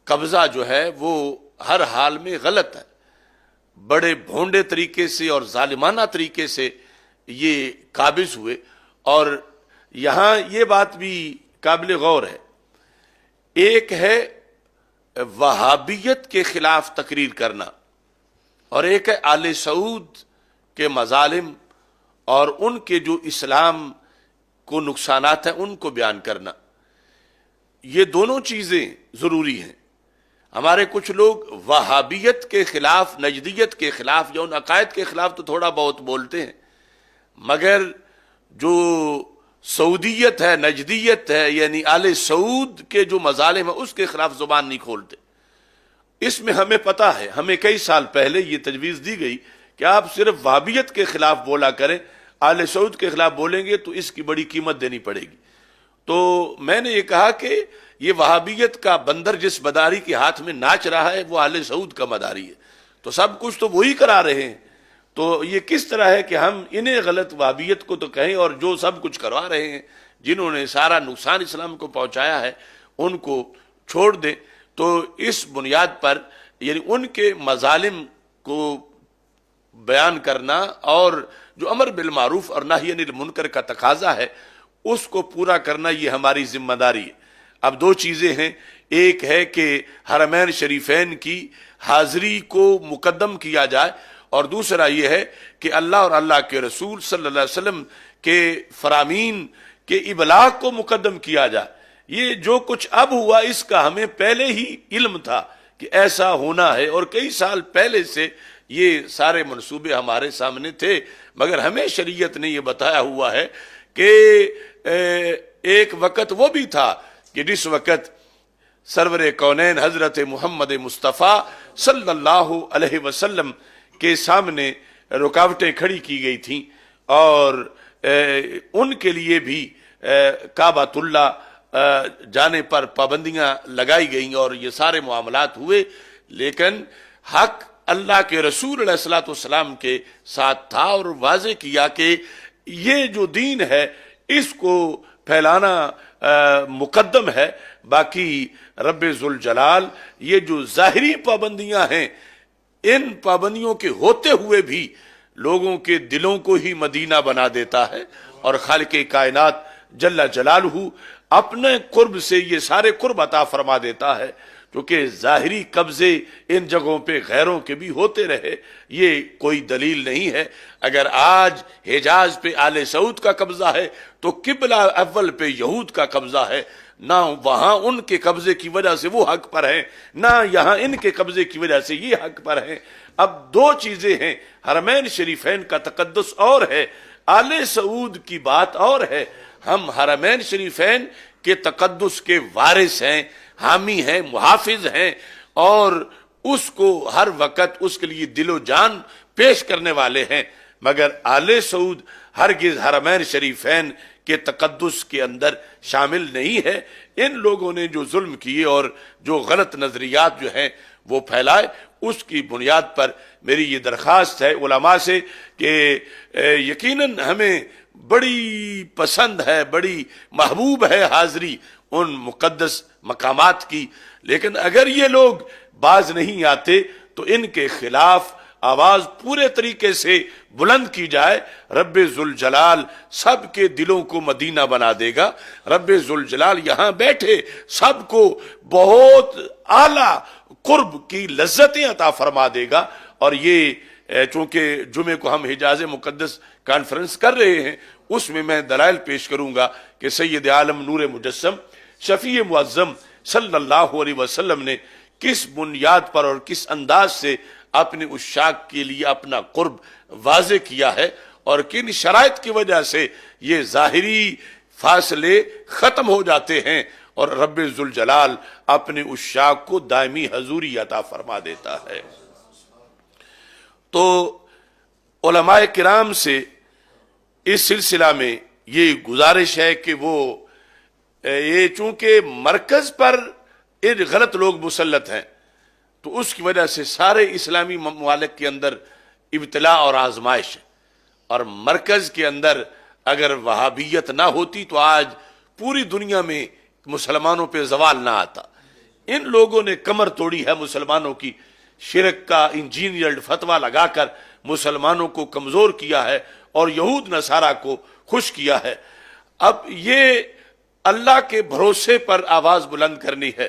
قبضہ جو ہے وہ ہر حال میں غلط ہے۔ بڑے بھونڈے طریقے سے اور ظالمانہ طریقے سے یہ قابض ہوئے، اور یہاں یہ بات بھی قابل غور ہے، ایک ہے وہابیت کے خلاف تقریر کرنا اور ایک ہے آل سعود کے مظالم اور ان کے جو اسلام کو نقصانات ہیں ان کو بیان کرنا۔ یہ دونوں چیزیں ضروری ہیں۔ ہمارے کچھ لوگ وہابیت کے خلاف، نجدیت کے خلاف یا ان عقائد کے خلاف تو تھوڑا بہت بولتے ہیں، مگر جو سعودیت ہے، نجدیت ہے، یعنی آل سعود کے جو مظالم ہیں اس کے خلاف زبان نہیں کھولتے۔ اس میں ہمیں پتہ ہے، ہمیں کئی سال پہلے یہ تجویز دی گئی کہ آپ صرف وہابیت کے خلاف بولا کریں، آل سعود کے خلاف بولیں گے تو اس کی بڑی قیمت دینی پڑے گی۔ تو میں نے یہ کہا کہ یہ وہابیت کا بندر جس مداری کے ہاتھ میں ناچ رہا ہے وہ آل سعود کا مداری ہے، تو سب کچھ تو وہی کرا رہے ہیں، تو یہ کس طرح ہے کہ ہم انہیں غلط وہابیت کو تو کہیں اور جو سب کچھ کروا رہے ہیں، جنہوں نے سارا نقصان اسلام کو پہنچایا ہے، ان کو چھوڑ دیں۔ تو اس بنیاد پر یعنی ان کے مظالم کو بیان کرنا اور جو امر بالمعروف اور نہی عن المنکر کا تقاضا ہے اس کو پورا کرنا یہ ہماری ذمہ داری ہے۔ اب دو چیزیں ہیں، ایک ہے کہ حرمین شریفین کی حاضری کو مقدم کیا جائے، اور دوسرا یہ ہے کہ اللہ اور اللہ کے رسول صلی اللہ علیہ وسلم کے فرامین کے ابلاغ کو مقدم کیا جائے۔ یہ جو کچھ اب ہوا اس کا ہمیں پہلے ہی علم تھا کہ ایسا ہونا ہے، اور کئی سال پہلے سے یہ سارے منصوبے ہمارے سامنے تھے، مگر ہمیں شریعت نے یہ بتایا ہوا ہے کہ ایک وقت وہ بھی تھا کہ جس وقت سرور کونین حضرت محمد مصطفیٰ صلی اللہ علیہ وسلم کے سامنے رکاوٹیں کھڑی کی گئی تھیں، اور ان کے لیے بھی کعبۃ اللہ جانے پر پابندیاں لگائی گئیں اور یہ سارے معاملات ہوئے، لیکن حق اللہ کے رسول علیہ الصلوۃ والسلام کے ساتھ تھا، اور واضح کیا کہ یہ جو دین ہے اس کو پھیلانا مقدم ہے۔ باقی رب ذوالجلال یہ جو ظاہری پابندیاں ہیں، ان پابندیوں کے ہوتے ہوئے بھی لوگوں کے دلوں کو ہی مدینہ بنا دیتا ہے، اور خالق کائنات جل جلالہ اپنے قرب سے یہ سارے قرب عطا فرما دیتا ہے، کیونکہ ظاہری قبضے ان جگہوں پہ غیروں کے بھی ہوتے رہے، یہ کوئی دلیل نہیں ہے۔ اگر آج حجاز پہ آل سعود کا قبضہ ہے تو قبلہ اول پہ یہود کا قبضہ ہے، نہ وہاں ان کے قبضے کی وجہ سے وہ حق پر ہیں، نہ یہاں ان کے قبضے کی وجہ سے یہ حق پر ہیں۔ اب دو چیزیں ہیں، حرمین شریفین کا تقدس اور ہے، آل سعود کی بات اور ہے۔ ہم حرمین شریفین کے تقدس کے وارث ہیں، حامی ہیں، محافظ ہیں، اور اس کو ہر وقت اس کے لیے دل و جان پیش کرنے والے ہیں، مگر آل سعود ہرگز حرمین شریفین کے تقدس کے اندر شامل نہیں ہے۔ ان لوگوں نے جو ظلم کیے اور جو غلط نظریات جو ہیں وہ پھیلائے، اس کی بنیاد پر میری یہ درخواست ہے علماء سے کہ یقیناً ہمیں بڑی پسند ہے، بڑی محبوب ہے حاضری ان مقدس مقامات کی، لیکن اگر یہ لوگ باز نہیں آتے تو ان کے خلاف آواز پورے طریقے سے بلند کی جائے۔ رب ذوالجلال سب کے دلوں کو مدینہ بنا دے گا، رب ذوالجلال یہاں بیٹھے سب کو بہت اعلیٰ قرب کی لذتیں عطا فرما دے گا۔ اور یہ چونکہ جمعے کو ہم حجاز مقدس کانفرنس کر رہے ہیں، اس میں میں دلائل پیش کروں گا کہ سید عالم نور مجسم شفیع معظم صلی اللہ علیہ وسلم نے کس بنیاد پر اور کس انداز سے اپنے عشاق کے لیے اپنا قرب واضح کیا ہے، اور کن شرائط کی وجہ سے یہ ظاہری فاصلے ختم ہو جاتے ہیں اور رب ذوالجلال اپنے عشاق کو دائمی حضوری عطا فرما دیتا ہے۔ تو علماء کرام سے اس سلسلہ میں یہ گزارش ہے کہ وہ یہ چونکہ مرکز پر غلط لوگ مسلط ہیں تو اس کی وجہ سے سارے اسلامی ممالک کے اندر ابتلا اور آزمائش ہے، اور مرکز کے اندر اگر وہابیت نہ ہوتی تو آج پوری دنیا میں مسلمانوں پہ زوال نہ آتا۔ ان لوگوں نے کمر توڑی ہے مسلمانوں کی، شرک کا انجینئرڈ فتویٰ لگا کر مسلمانوں کو کمزور کیا ہے اور یہود نصارہ کو خوش کیا ہے۔ اب یہ اللہ کے بھروسے پر آواز بلند کرنی ہے،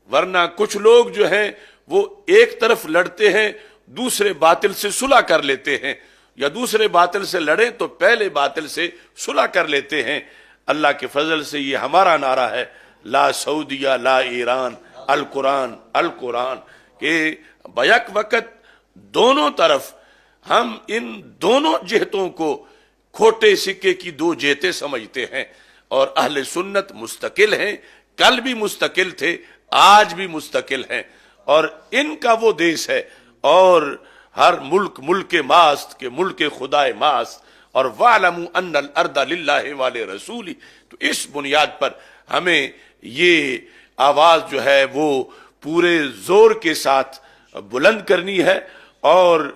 ورنہ کچھ لوگ جو ہیں وہ ایک طرف لڑتے ہیں، دوسرے باطل سے صلح کر لیتے ہیں، یا دوسرے باطل سے لڑیں تو پہلے باطل سے صلح کر لیتے ہیں۔ اللہ کے فضل سے یہ ہمارا نعرہ ہے، لا سعودیہ لا ایران، القرآن القرآن، کہ بیک وقت دونوں طرف ہم ان دونوں جہتوں کو کھوٹے سکے کی دو جہتیں سمجھتے ہیں، اور اہل سنت مستقل ہیں، کل بھی مستقل تھے، آج بھی مستقل ہیں، اور ان کا وہ دیس ہے، اور ہر ملک ملک ماست کے ملک خدائے ماست، اور وَاعْلَمُوا أَنَّ الْأَرْضَ لِلَّهِ وَلِرَسُولِهِ۔ تو اس بنیاد پر ہمیں یہ آواز جو ہے وہ پورے زور کے ساتھ بلند کرنی ہے، اور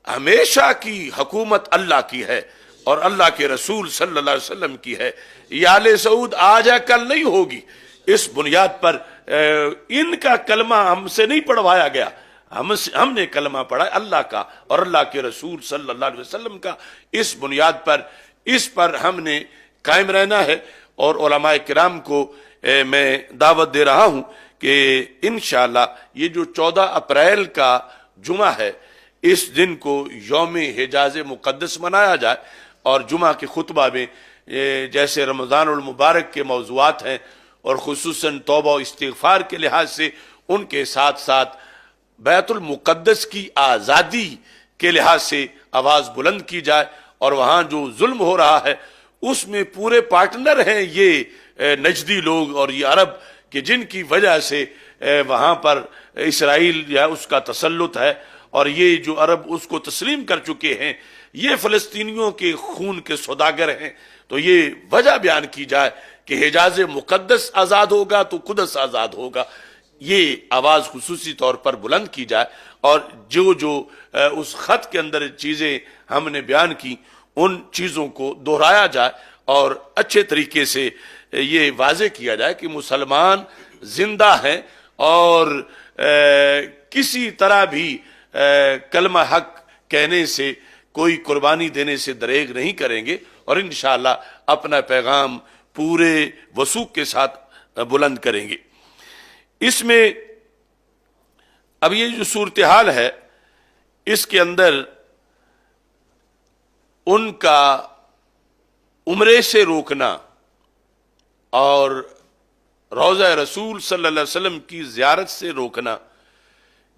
ہمیشہ کی حکومت اللہ کی ہے اور اللہ کے رسول صلی اللہ علیہ وسلم کی ہے۔ یہ آل سعود آج ہے کل نہیں ہوگی۔ اس بنیاد پر ان کا کلمہ ہم سے نہیں پڑھوایا گیا، ہم نے کلمہ پڑھا اللہ کا اور اللہ کے رسول صلی اللہ علیہ وسلم کا۔ اس بنیاد پر اس پر ہم نے قائم رہنا ہے، اور علماء کرام کو میں دعوت دے رہا ہوں کہ انشاءاللہ یہ جو 14 اپریل کا جمعہ ہے اس دن کو یوم حجاز مقدس منایا جائے، اور جمعہ کے خطبہ میں جیسے رمضان المبارک کے موضوعات ہیں اور خصوصاً توبہ و استغفار کے لحاظ سے ان کے ساتھ ساتھ بیت المقدس کی آزادی کے لحاظ سے آواز بلند کی جائے، اور وہاں جو ظلم ہو رہا ہے اس میں پورے پارٹنر ہیں یہ نجدی لوگ اور یہ عرب، کہ جن کی وجہ سے وہاں پر اسرائیل یا اس کا تسلط ہے، اور یہ جو عرب اس کو تسلیم کر چکے ہیں یہ فلسطینیوں کے خون کے سوداگر ہیں۔ تو یہ وجہ بیان کی جائے کہ حجاز مقدس آزاد ہوگا تو قدس آزاد ہوگا، یہ آواز خصوصی طور پر بلند کی جائے، اور جو اس خط کے اندر چیزیں ہم نے بیان کی ان چیزوں کو دہرایا جائے، اور اچھے طریقے سے یہ واضح کیا جائے کہ مسلمان زندہ ہیں اور کسی طرح بھی کلمہ حق کہنے سے، کوئی قربانی دینے سے دریغ نہیں کریں گے، اور انشاءاللہ اپنا پیغام پورے وثوق کے ساتھ بلند کریں گے۔ اس میں اب یہ جو صورتحال ہے اس کے اندر ان کا عمرے سے روکنا اور روضہ رسول صلی اللہ علیہ وسلم کی زیارت سے روکنا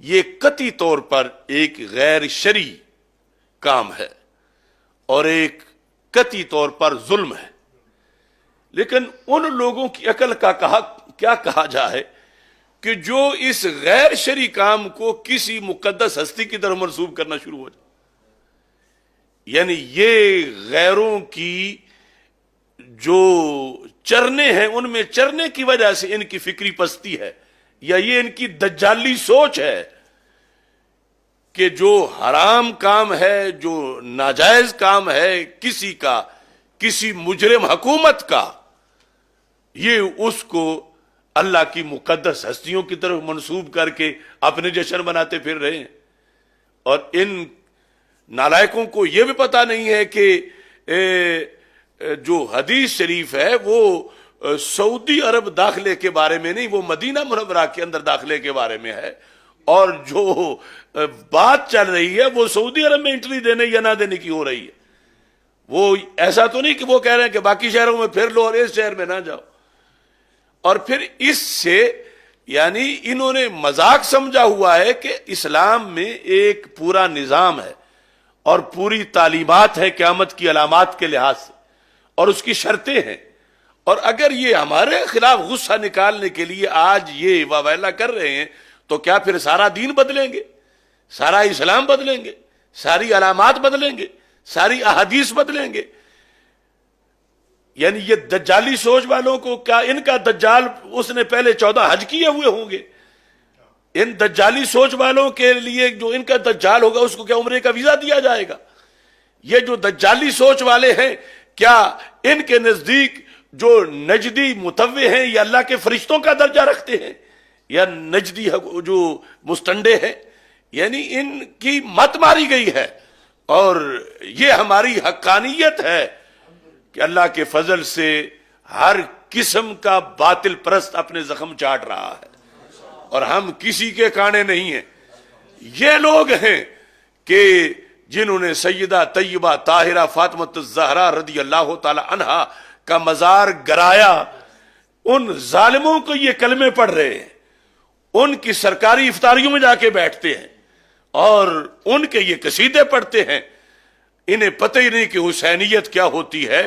یہ قطعی طور پر ایک غیر شرعی کام ہے اور ایک قطعی طور پر ظلم ہے، لیکن ان لوگوں کی عقل کا کیا کہا جائے کہ جو اس غیر شرعی کام کو کسی مقدس ہستی کی طرف منسوب کرنا شروع ہو جائے، یعنی یہ غیروں کی جو چرنے ہیں ان میں چرنے کی وجہ سے ان کی فکری پستی ہے، یا یہ ان کی دجالی سوچ ہے کہ جو حرام کام ہے، جو ناجائز کام ہے کسی کا، کسی مجرم حکومت کا، یہ اس کو اللہ کی مقدس ہستیوں کی طرف منسوب کر کے اپنے جشن مناتے پھر رہے ہیں۔ اور ان نالائکوں کو یہ بھی پتہ نہیں ہے کہ جو حدیث شریف ہے وہ سعودی عرب داخلے کے بارے میں نہیں، وہ مدینہ منورہ کے اندر داخلے کے بارے میں ہے، اور جو بات چل رہی ہے وہ سعودی عرب میں انٹری دینے یا نہ دینے کی ہو رہی ہے۔ وہ ایسا تو نہیں کہ وہ کہہ رہے ہیں کہ باقی شہروں میں پھر لو اور اس شہر میں نہ جاؤ، اور پھر اس سے یعنی انہوں نے مذاق سمجھا ہوا ہے کہ اسلام میں ایک پورا نظام ہے اور پوری تعلیمات ہے قیامت کی علامات کے لحاظ سے، اور اس کی شرطیں ہیں، اور اگر یہ ہمارے خلاف غصہ نکالنے کے لیے آج یہ واویلا کر رہے ہیں تو کیا پھر سارا دین بدلیں گے، سارا اسلام بدلیں گے، ساری علامات بدلیں گے، ساری احادیث بدلیں گے؟ یعنی یہ دجالی سوچ والوں کو کیا ان کا دجال اس نے پہلے 14 حج کیے ہوئے ہوں گے؟ ان دجالی سوچ والوں کے لیے جو ان کا دجال ہوگا اس کو کیا عمرے کا ویزا دیا جائے گا؟ یہ جو دجالی سوچ والے ہیں کیا ان کے نزدیک جو نجدی متوع ہیں یہ اللہ کے فرشتوں کا درجہ رکھتے ہیں یا نجدی جو مستنڈے ہیں؟ یعنی ان کی مت ماری گئی ہے، اور یہ ہماری حقانیت ہے کہ اللہ کے فضل سے ہر قسم کا باطل پرست اپنے زخم چاٹ رہا ہے، اور ہم کسی کے کانے نہیں ہیں۔ یہ لوگ ہیں کہ جنہوں نے سیدہ طیبہ طاہرہ فاطمہ الزہرا رضی اللہ تعالی عنہا کا مزار گرایا، ان ظالموں کو یہ کلمے پڑھ رہے ہیں، ان کی سرکاری افطاریوں میں جا کے بیٹھتے ہیں اور ان کے یہ قصیدے پڑھتے ہیں۔ انہیں پتہ ہی نہیں کہ حسینیت کیا ہوتی ہے۔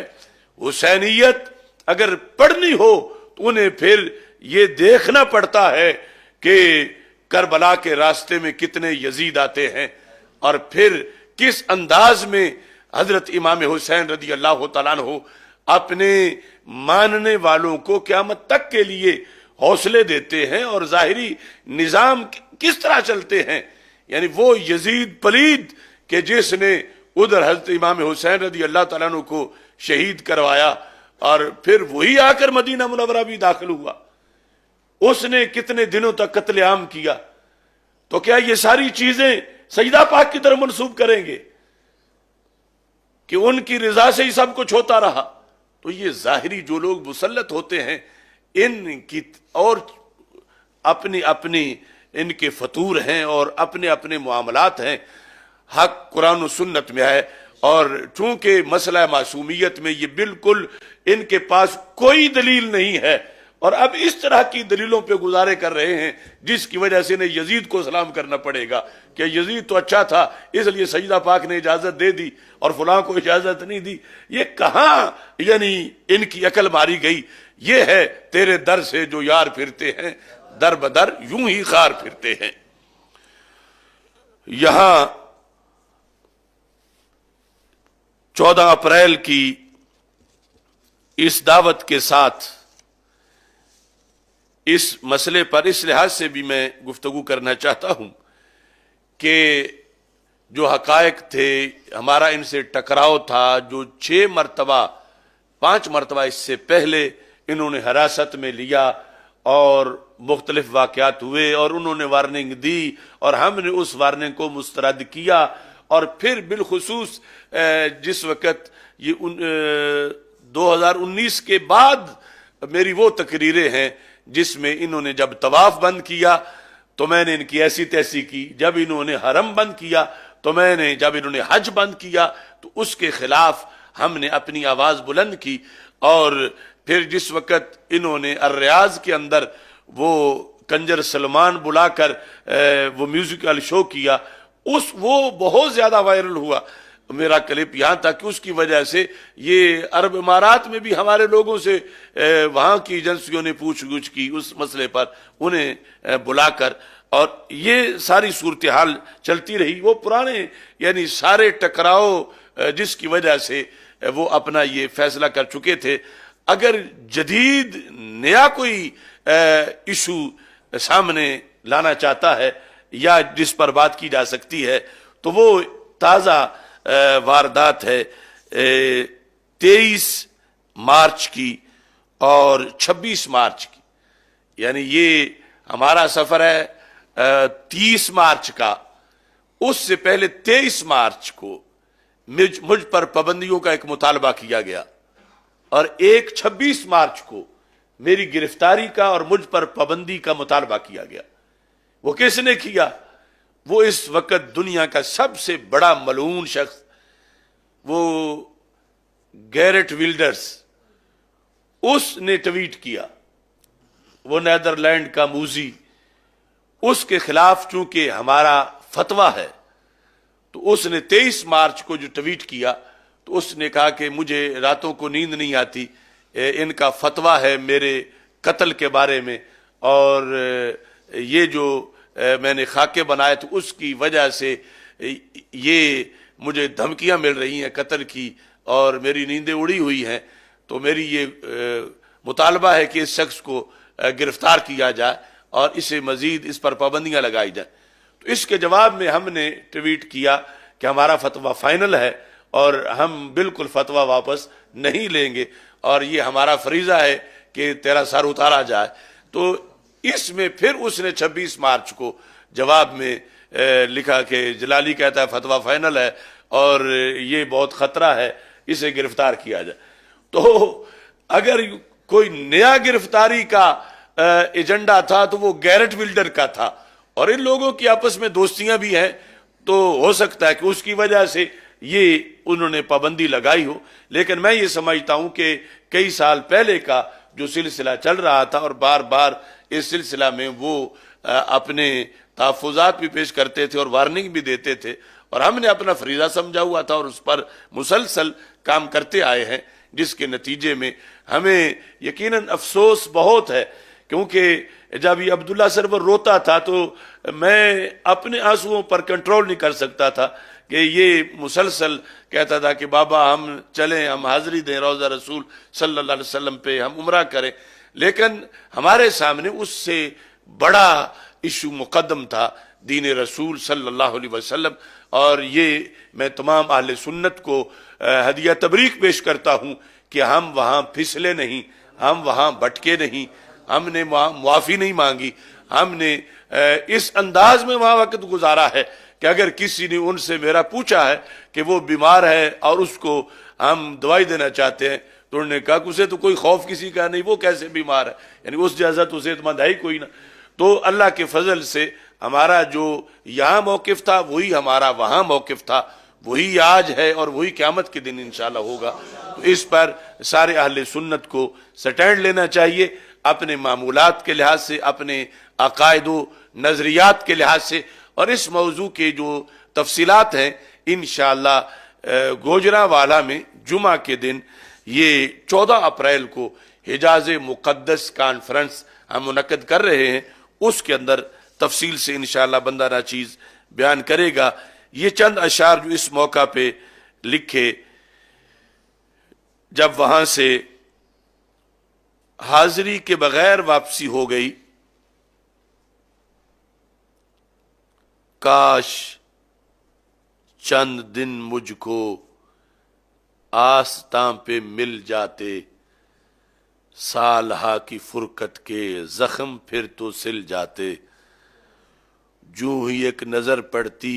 حسینیت اگر پڑھنی ہو تو انہیں پھر یہ دیکھنا پڑتا ہے کہ کربلا کے راستے میں کتنے یزید آتے ہیں، اور پھر کس انداز میں حضرت امام حسین رضی اللہ تعالیٰ عنہ اپنے ماننے والوں کو قیامت تک کے لیے حوصلے دیتے ہیں، اور ظاہری نظام کس طرح چلتے ہیں۔ یعنی وہ یزید پلید کہ جس نے ادھر حضرت امام حسین رضی اللہ تعالیٰ عنہ کو شہید کروایا، اور پھر وہی آ کر مدینہ منورہ بھی داخل ہوا، اس نے کتنے دنوں تک قتل عام کیا، تو کیا یہ ساری چیزیں سیدہ پاک کی طرف منسوب کریں گے کہ ان کی رضا سے ہی سب کچھ ہوتا رہا؟ تو یہ ظاہری جو لوگ مسلط ہوتے ہیں ان کی اور اپنی اپنی ان کے فطور ہیں اور اپنے اپنے معاملات ہیں. حق قرآن و سنت میں ہے، اور چونکہ مسئلہ معصومیت میں یہ بالکل ان کے پاس کوئی دلیل نہیں ہے، اور اب اس طرح کی دلیلوں پہ گزارے کر رہے ہیں جس کی وجہ سے انہیں یزید کو سلام کرنا پڑے گا کہ یزید تو اچھا تھا اس لیے سجدہ پاک نے اجازت دے دی اور فلاں کو اجازت نہیں دی. یہ کہاں یعنی ان کی عقل ماری گئی؟ یہ ہے تیرے در سے جو یار پھرتے ہیں در بدر یوں ہی خار پھرتے ہیں. یہاں 14 اپریل کی اس دعوت کے ساتھ اس مسئلے پر اس لحاظ سے بھی میں گفتگو کرنا چاہتا ہوں کہ جو حقائق تھے، ہمارا ان سے ٹکراؤ تھا، جو 5 مرتبہ اس سے پہلے انہوں نے حراست میں لیا اور مختلف واقعات ہوئے اور انہوں نے وارننگ دی اور ہم نے اس وارننگ کو مسترد کیا، اور پھر بالخصوص جس وقت یہ 2019 کے بعد میری وہ تقریریں ہیں جس میں انہوں نے جب طواف بند کیا تو میں نے ان کی ایسی تیسی کی، جب انہوں نے حرم بند کیا تو میں نے، جب انہوں نے حج بند کیا تو اس کے خلاف ہم نے اپنی آواز بلند کی، اور پھر جس وقت انہوں نے الریاض کے اندر وہ کنجر سلمان بلا کر وہ میوزیکل شو کیا، وہ بہت زیادہ وائرل ہوا میرا کلپ، یہاں تک کہ اس کی وجہ سے یہ عرب امارات میں بھی ہمارے لوگوں سے وہاں کی ایجنسیوں نے پوچھ گچھ کی اس مسئلے پر انہیں بلا کر، اور یہ ساری صورتحال چلتی رہی. وہ پرانے یعنی سارے ٹکراؤ جس کی وجہ سے وہ اپنا یہ فیصلہ کر چکے تھے. اگر جدید نیا کوئی ایشو سامنے لانا چاہتا ہے یا جس پر بات کی جا سکتی ہے تو وہ تازہ واردات ہے 23 مارچ کی اور 26 مارچ کی. یعنی یہ ہمارا سفر ہے 30 مارچ کا، اس سے پہلے 23 مارچ کو مجھ پر پابندیوں کا ایک مطالبہ کیا گیا، اور 26 مارچ کو میری گرفتاری کا اور مجھ پر پابندی کا مطالبہ کیا گیا. وہ کس نے کیا؟ وہ اس وقت دنیا کا سب سے بڑا ملعون شخص، وہ گیرٹ ولڈرز، اس نے ٹویٹ کیا. وہ نیدرلینڈ کا موزی، اس کے خلاف چونکہ ہمارا فتویٰ ہے تو اس نے 23 مارچ کو جو ٹویٹ کیا تو اس نے کہا کہ مجھے راتوں کو نیند نہیں آتی، ان کا فتویٰ ہے میرے قتل کے بارے میں، اور یہ جو میں نے خاکے بنائے تو اس کی وجہ سے یہ مجھے دھمکیاں مل رہی ہیں قتل کی اور میری نیندیں اڑی ہوئی ہیں. تو میری یہ مطالبہ ہے کہ اس شخص کو گرفتار کیا جائے اور اسے مزید اس پر پابندیاں لگائی جائیں. تو اس کے جواب میں ہم نے ٹویٹ کیا کہ ہمارا فتویٰ فائنل ہے اور ہم بالکل فتویٰ واپس نہیں لیں گے، اور یہ ہمارا فریضہ ہے کہ تیرا سر اتارا جائے. تو اس میں پھر اس نے 26 مارچ کو جواب میں لکھا کہ جلالی کہتا ہے فتویٰ فائنل ہے اور یہ بہت خطرہ ہے، اسے گرفتار کیا جائے. تو اگر کوئی نیا گرفتاری کا ایجنڈا تھا تو وہ گیرٹ ولڈر کا تھا، اور ان لوگوں کی آپس میں دوستیاں بھی ہیں، تو ہو سکتا ہے کہ اس کی وجہ سے یہ انہوں نے پابندی لگائی ہو. لیکن میں یہ سمجھتا ہوں کہ کئی سال پہلے کا جو سلسلہ چل رہا تھا اور بار بار اس سلسلہ میں وہ اپنے تحفظات بھی پیش کرتے تھے اور وارننگ بھی دیتے تھے، اور ہم نے اپنا فریضہ سمجھا ہوا تھا اور اس پر مسلسل کام کرتے آئے ہیں، جس کے نتیجے میں ہمیں یقیناً افسوس بہت ہے. کیونکہ جب یہ عبداللہ سرور روتا تھا تو میں اپنے آنسوؤں پر کنٹرول نہیں کر سکتا تھا کہ یہ مسلسل کہتا تھا کہ بابا ہم چلیں، ہم حاضری دیں روضہ رسول صلی اللہ علیہ وسلم پہ، ہم عمرہ کریں. لیکن ہمارے سامنے اس سے بڑا ایشو مقدم تھا دین رسول صلی اللہ علیہ وسلم، اور یہ میں تمام اہل سنت کو ہدیہ تبریک پیش کرتا ہوں کہ ہم وہاں پھسلے نہیں، ہم وہاں بھٹکے نہیں، ہم نے معافی نہیں مانگی. ہم نے اس انداز میں وہاں وقت گزارا ہے کہ اگر کسی نے ان سے میرا پوچھا ہے کہ وہ بیمار ہے اور اس کو ہم دوائی دینا چاہتے ہیں تو انہوں نے کہا کہ اسے تو کوئی خوف کسی کا نہیں، وہ کیسے بیمار ہے، یعنی اس جیسا تو صحت مند ہے ہی کوئی نہ. تو اللہ کے فضل سے ہمارا جو یہاں موقف تھا وہی ہمارا وہاں موقف تھا، وہی آج ہے اور وہی قیامت کے دن انشاءاللہ ہوگا۔ تو اس پر سارے اہل سنت کو سٹینڈ لینا چاہیے، اپنے معمولات کے لحاظ سے، اپنے عقائد و نظریات کے لحاظ سے، اور اس موضوع کے جو تفصیلات ہیں انشاءاللہ گوجرانوالہ میں جمعہ کے دن یہ 14 اپریل کو حجاز مقدس کانفرنس ہم منعقد کر رہے ہیں، اس کے اندر تفصیل سے انشاءاللہ بندہ ناچیز بیان کرے گا۔ یہ چند اشعار جو اس موقع پہ لکھے جب وہاں سے حاضری کے بغیر واپسی ہو گئی، کاش چند دن مجھ کو آستاں پہ مل جاتے، سالہا کی فرقت کے زخم پھر تو سل جاتے، جوں ہی ایک نظر پڑتی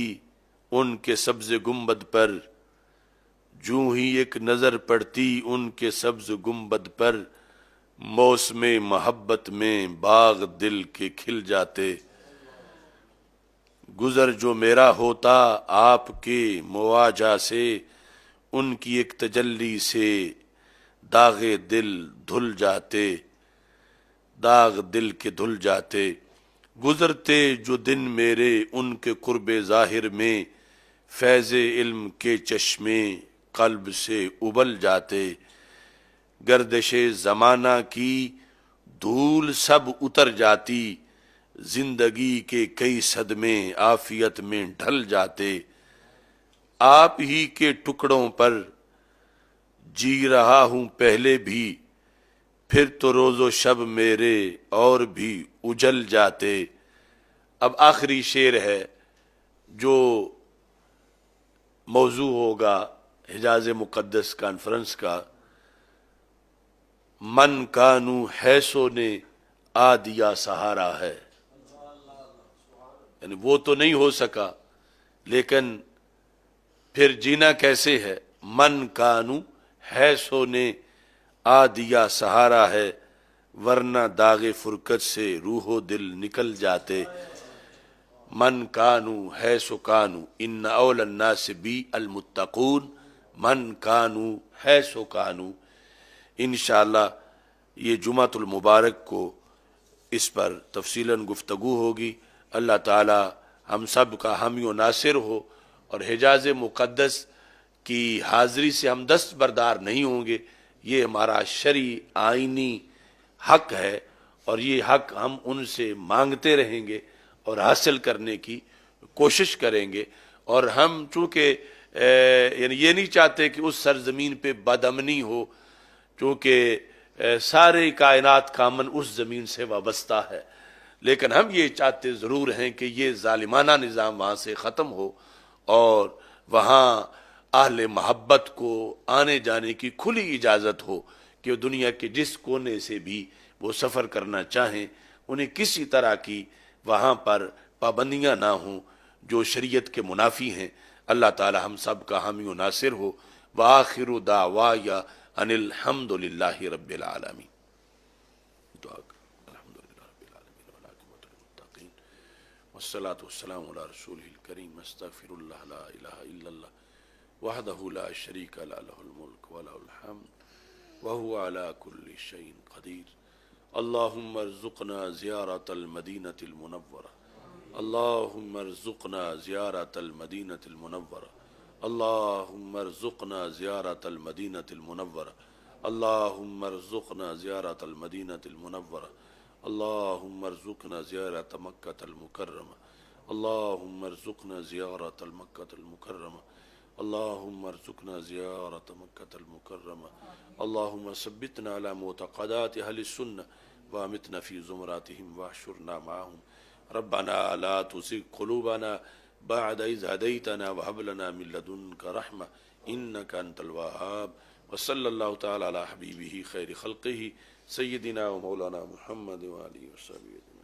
ان کے سبز گنبد پر، جوں ہی ایک نظر پڑتی ان کے سبز گنبد پر، موسم محبت میں باغ دل کے کھل جاتے، گزر جو میرا ہوتا آپ کے مواجہ سے، ان کی ایک تجلی سے داغ دل دھل جاتے، داغ دل کے دھل جاتے، گزرتے جو دن میرے ان کے قرب ظاہر میں، فیض علم کے چشمے قلب سے ابل جاتے، گردش زمانہ کی دھول سب اتر جاتی، زندگی کے کئی صدمے عافیت میں ڈھل جاتے، آپ ہی کے ٹکڑوں پر جی رہا ہوں پہلے بھی، پھر تو روز و شب میرے اور بھی اجل جاتے۔ اب آخری شعر ہے جو موضوع ہوگا حجاز مقدس کانفرنس کا، من کانو حیثو نے آ دیا سہارا ہے، یعنی وہ تو نہیں ہو سکا لیکن پھر جینا کیسے ہے، من کانو حیثو نے آ دیا سہارا ہے، ورنہ داغ فرقت سے روح و دل نکل جاتے، من کانو حیثو کانو ان اول الناس بی المتقون، من کانو حیثو کانو۔ انشاءاللہ یہ جمعۃ المبارک کو اس پر تفصیلاً گفتگو ہوگی۔ اللہ تعالی ہم سب کا حامی و ناصر ہو، اور حجاز مقدس کی حاضری سے ہم دستبردار نہیں ہوں گے، یہ ہمارا شرعی آئینی حق ہے، اور یہ حق ہم ان سے مانگتے رہیں گے اور حاصل کرنے کی کوشش کریں گے۔ اور ہم چونکہ یعنی یہ نہیں چاہتے کہ اس سرزمین پہ بد امنی ہو، چونکہ سارے کائنات کا امن اس زمین سے وابستہ ہے، لیکن ہم یہ چاہتے ضرور ہیں کہ یہ ظالمانہ نظام وہاں سے ختم ہو، اور وہاں اہل محبت کو آنے جانے کی کھلی اجازت ہو، کہ دنیا کے جس کونے سے بھی وہ سفر کرنا چاہیں، انہیں کسی طرح کی وہاں پر پابندیاں نہ ہوں جو شریعت کے منافی ہیں۔ اللہ تعالی ہم سب کا حامی و ناصر ہو۔ وآخر دعوایا ان الحمد للہ رب العالمین۔ دعا الحمد للہ رب العالمین والعاقبۃ للمتقین والصلاة والسلام علی رسولہ الکریم۔ استغفر اللہ لا الہ الا اللہ وحدہ لا شریک لہ لہ الملک ولہ الحمد وہو علی کل شیء قدیر۔ اللہم ارزقنا زیارت المدینۃ المنورہ، اللہم ارزقنا زیارت المدینۃ المنورہ، اللہم ارزقنا زیارت المدینۃ المنورہ، اللہم ارزقنا زیارت المدینۃ المنورہ، اللہم ارزقنا زیارت مکۃ المکرمہ، اللہم ارزقنا زیارت مکۃ المکرمہ، اللہم ارزقنا زیارت مکۃ المکرمہ، اللہم ثبتنا علی معتقدات اہل السنہ وامتنا فی زمراتہم واحشرنا معہم۔ ربنا لا تزغ قلوبنا بعد إذ هديتنا وهب لنا من لدنك رحمة إنك أنت الوهاب۔ وصلى الله تعالى على حبيبه خير خلقه سيدنا ومولانا محمد وآله وصحبه